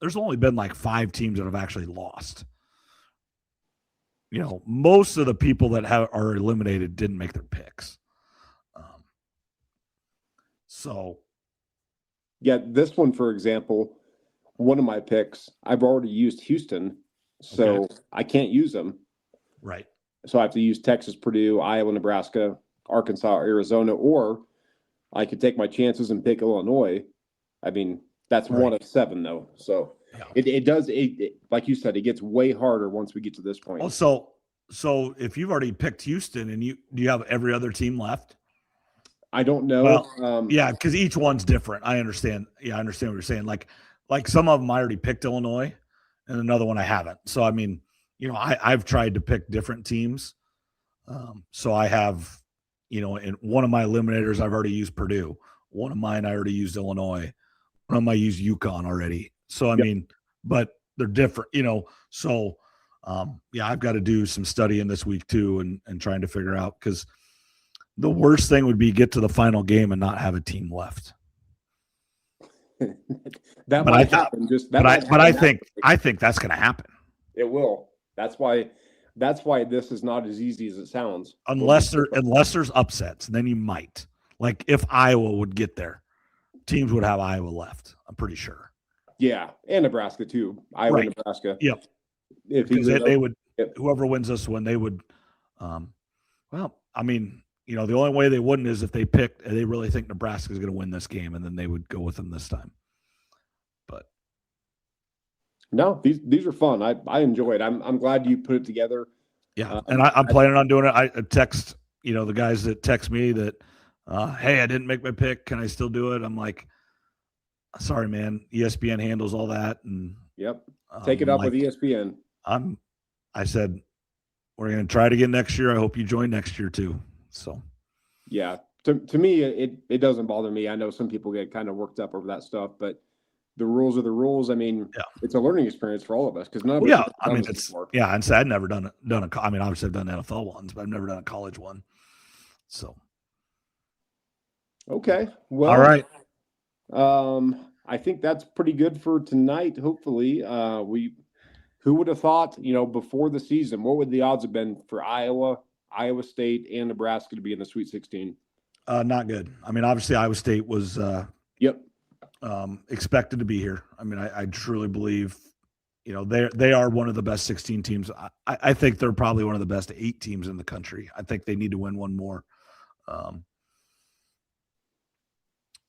there's only been like 5 teams that have actually lost. Most of the people that are eliminated didn't make their picks. Yeah, this one, for example, one of my picks, I've already used Houston, so okay. I can't use them. Right. So I have to use Texas, Purdue, Iowa, Nebraska, Arkansas, Arizona, or I could take my chances and pick Illinois. I mean, that's right. 1 of 7, though. So yeah. It does, like you said, it gets way harder once we get to this point. Oh, so if you've already picked Houston and do you have every other team left? I don't know. Well, yeah, because each one's different. I understand. Yeah, I understand what you're saying. Like some of them I already picked Illinois, and another one I haven't. So I mean, I've tried to pick different teams. So I have, in one of my eliminators I've already used Purdue. One of mine I already used Illinois. One of them I used UConn already. So I mean, but they're different. So I've got to do some studying this week too, and trying to figure out because. The worst thing would be get to the final game and not have a team left. That might happen. I think that's going to happen. It will. That's why this is not as easy as it sounds. Unless there's upsets, then you might. Like if Iowa would get there, teams would have Iowa left. I'm pretty sure. Yeah, and Nebraska too. Iowa, right. Nebraska. Yep. Because they would. Yep. Whoever wins this one, they would. The only way they wouldn't is if they really think Nebraska is going to win this game, and then they would go with them this time. But no, these are fun. I enjoy it. I'm glad you put it together. Yeah, and I'm planning on doing it. I text the guys that text me that, hey, I didn't make my pick. Can I still do it? I'm like, sorry, man. ESPN handles all that, and yep, take it up with ESPN. I said we're going to try it again next year. I hope you join next year too. So, yeah, to me, it doesn't bother me. I know some people get kind of worked up over that stuff, but the rules are the rules. I mean, It's a learning experience for all of us because none of us. And so I'd never done I mean, obviously I've done NFL ones, but I've never done a college one. So, okay, well, all right. I think that's pretty good for tonight. Hopefully, who would have thought, before the season, what would the odds have been for Iowa State, and Nebraska to be in the Sweet 16? Not good. I mean, obviously Iowa State was expected to be here. I mean, I truly believe, they are one of the best 16 teams. I think they're probably one of the best 8 teams in the country. I think they need to win one more.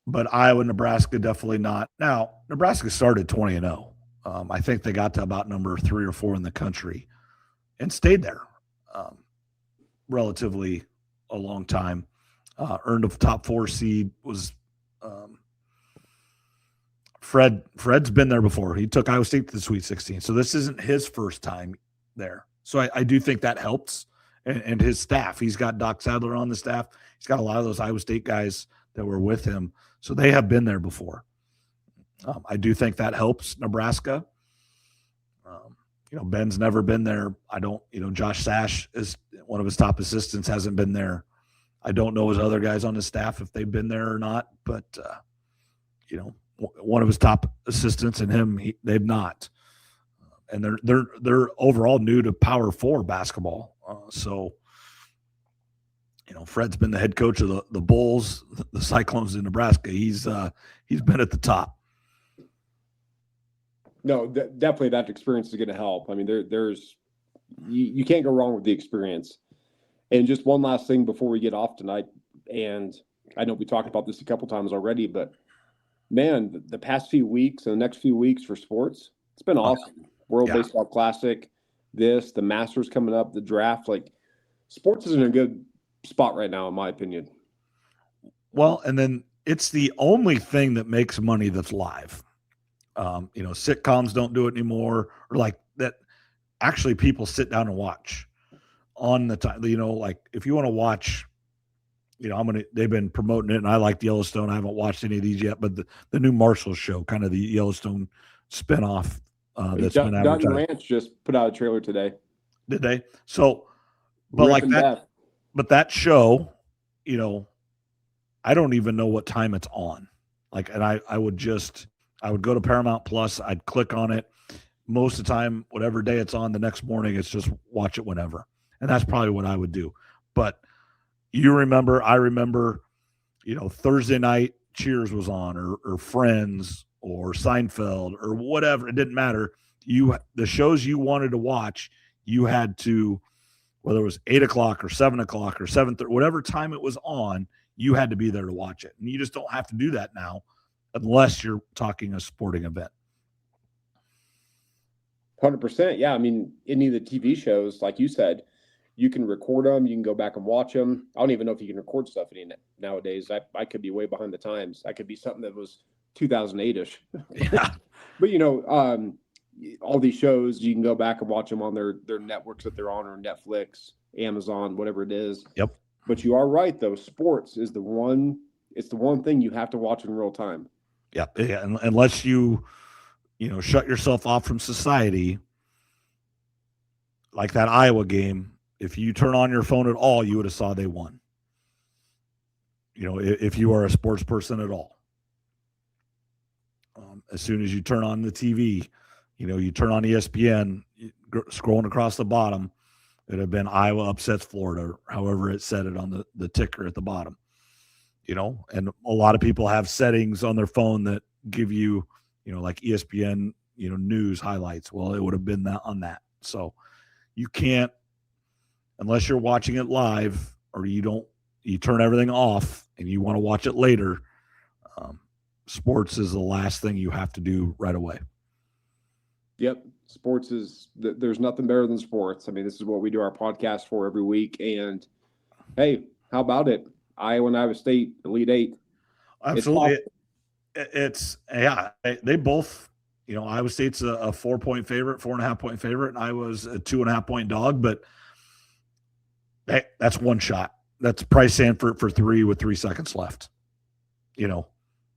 But Iowa, Nebraska, definitely not. Now, Nebraska started 20-0. I think they got to about number 3 or 4 in the country and stayed there. Relatively a long time, earned a top 4 seed. Was Fred's been there before. He took Iowa State to the Sweet 16, so this isn't his first time there. So I do think that helps. and his staff. He's got Doc Sadler on the staff. He's got a lot of those Iowa State guys that were with him. So they have been there before. I do think that helps Nebraska. Ben's never been there. Josh Sash is one of his top assistants, hasn't been there. I don't know his other guys on his staff if they've been there or not, but one of his top assistants and him, they've not. And they're overall new to Power 4 basketball. Fred's been the head coach of the Bulls, the Cyclones in Nebraska. He's been at the top. No, definitely that experience is going to help. I mean, there's you can't go wrong with the experience. And just one last thing before we get off tonight, and I know we talked about this a couple times already, but man, the past few weeks and the next few weeks for sports, it's been awesome. World Baseball Classic, the Masters coming up, the draft. Like, sports is in a good spot right now, in my opinion. Well, and then it's the only thing that makes money that's live. Sitcoms don't do it anymore, or like that. Actually, people sit down and watch on the time. Like if you want to watch, they've been promoting it, and I like Yellowstone. I haven't watched any of these yet, but the new Marshall show, kind of the Yellowstone spinoff that's been advertised. Dutton Ranch just put out a trailer today. Did they? So, but like that, but that show, I don't even know what time it's on. Like, and I would go to Paramount Plus. I'd click on it. Most of the time, whatever day it's on, the next morning, it's just watch it whenever. And that's probably what I would do. But I remember, Thursday night Cheers was on, or Friends, or Seinfeld, or whatever. It didn't matter. The shows you wanted to watch, you had to, whether it was 8 o'clock or 7 o'clock or 7:30, whatever time it was on, you had to be there to watch it. And you just don't have to do that now unless you're talking a sporting event. 100%. Yeah. I mean, any of the TV shows, like you said, you can record them. You can go back and watch them. I don't even know if you can record stuff nowadays. I could be way behind the times. I could be something that was 2008-ish. Yeah. But, all these shows, you can go back and watch them on their networks that they're on, or Netflix, Amazon, whatever it is. Yep. But you are right, though. Sports is the one thing you have to watch in real time. Yeah. And unless you shut yourself off from society, like that Iowa game, if you turn on your phone at all, you would have saw they won. If you are a sports person at all. As soon as you turn on the TV, you turn on ESPN, scrolling across the bottom, it would have been Iowa upsets Florida, or however it said it on the ticker at the bottom. And a lot of people have settings on their phone that give you, like ESPN, news highlights. Well, it would have been that on that. So you can't, unless you're watching it live, or you turn everything off and you want to watch it later. Sports is the last thing you have to do right away. Yep. Sports there's nothing better than sports. I mean, this is what we do our podcast for every week. And hey, how about it? Iowa and Iowa State, Elite Eight. Absolutely. They both, Iowa State's a 4-point favorite, 4.5-point favorite, and Iowa's a 2.5-point dog, but hey, that's one shot. That's Price Sanford for 3 with 3 seconds left.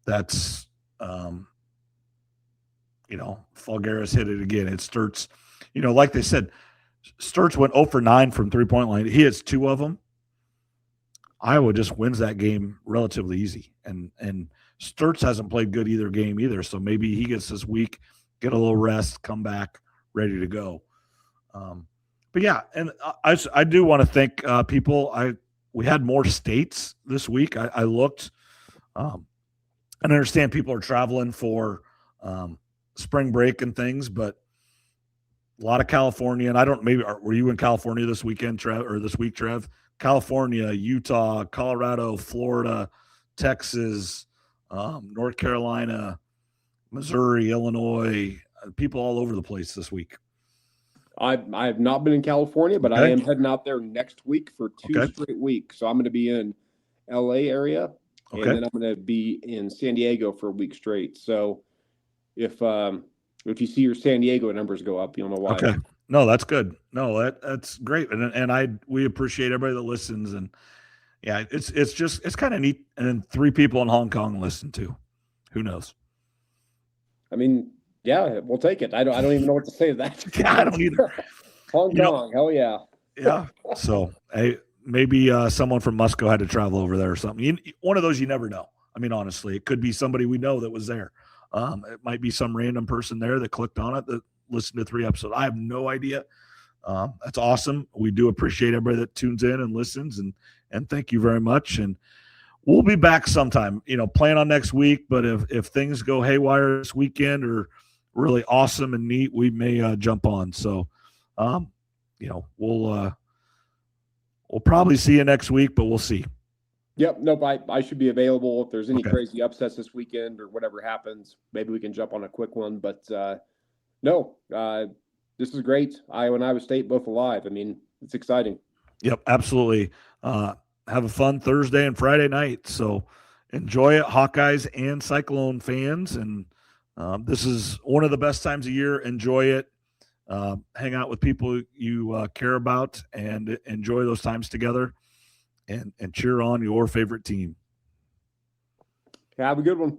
That's, Falgaris hit it again. It Sturts, like they said, Sturts went 0 for 9 from 3-point line. He hits 2 of them. Iowa just wins that game relatively easy. And Sturts hasn't played good either game either. So maybe he gets this week, get a little rest, come back ready to go. But yeah, and I do want to thank people. We had more states this week. I looked. I understand people are traveling for spring break and things, but a lot of California, and were you in California this weekend, Trev, or this week, Trev? California, Utah, Colorado, Florida, Texas, North Carolina, Missouri, Illinois, people all over the place this week. I have not been in California, but I am heading out there next week for 2 straight weeks. So I'm going to be in LA area, and then I'm going to be in San Diego for a week straight. So if you see your San Diego numbers go up, you'll know why. Okay. No, that's good. No, that's great. And we appreciate everybody that listens. And yeah, it's kind of neat. And then 3 people in Hong Kong listen too. Who knows? I mean, yeah, we'll take it. I don't even know what to say to that. Yeah, I don't either. Hong Kong, hell yeah. Yeah. So, hey, maybe someone from Musco had to travel over there or something. One of those you never know. I mean, honestly, it could be somebody we know that was there. It might be some random person there that clicked on it that listened to 3 episodes. I have no idea. That's awesome. We do appreciate everybody that tunes in and listens, and thank you very much. And we'll be back sometime. Plan on next week. But if things go haywire this weekend or really awesome and neat, we may jump on. So, we'll probably see you next week, but we'll see. Yep. Nope. I should be available if there's any crazy upsets this weekend or whatever happens. Maybe we can jump on a quick one. But no, this is great. Iowa and Iowa State both alive. I mean, it's exciting. Yep, absolutely. Have a fun Thursday and Friday night. So enjoy it, Hawkeyes and Cyclone fans. And this is one of the best times of year. Enjoy it. Hang out with people you care about and enjoy those times together and cheer on your favorite team. Have a good one.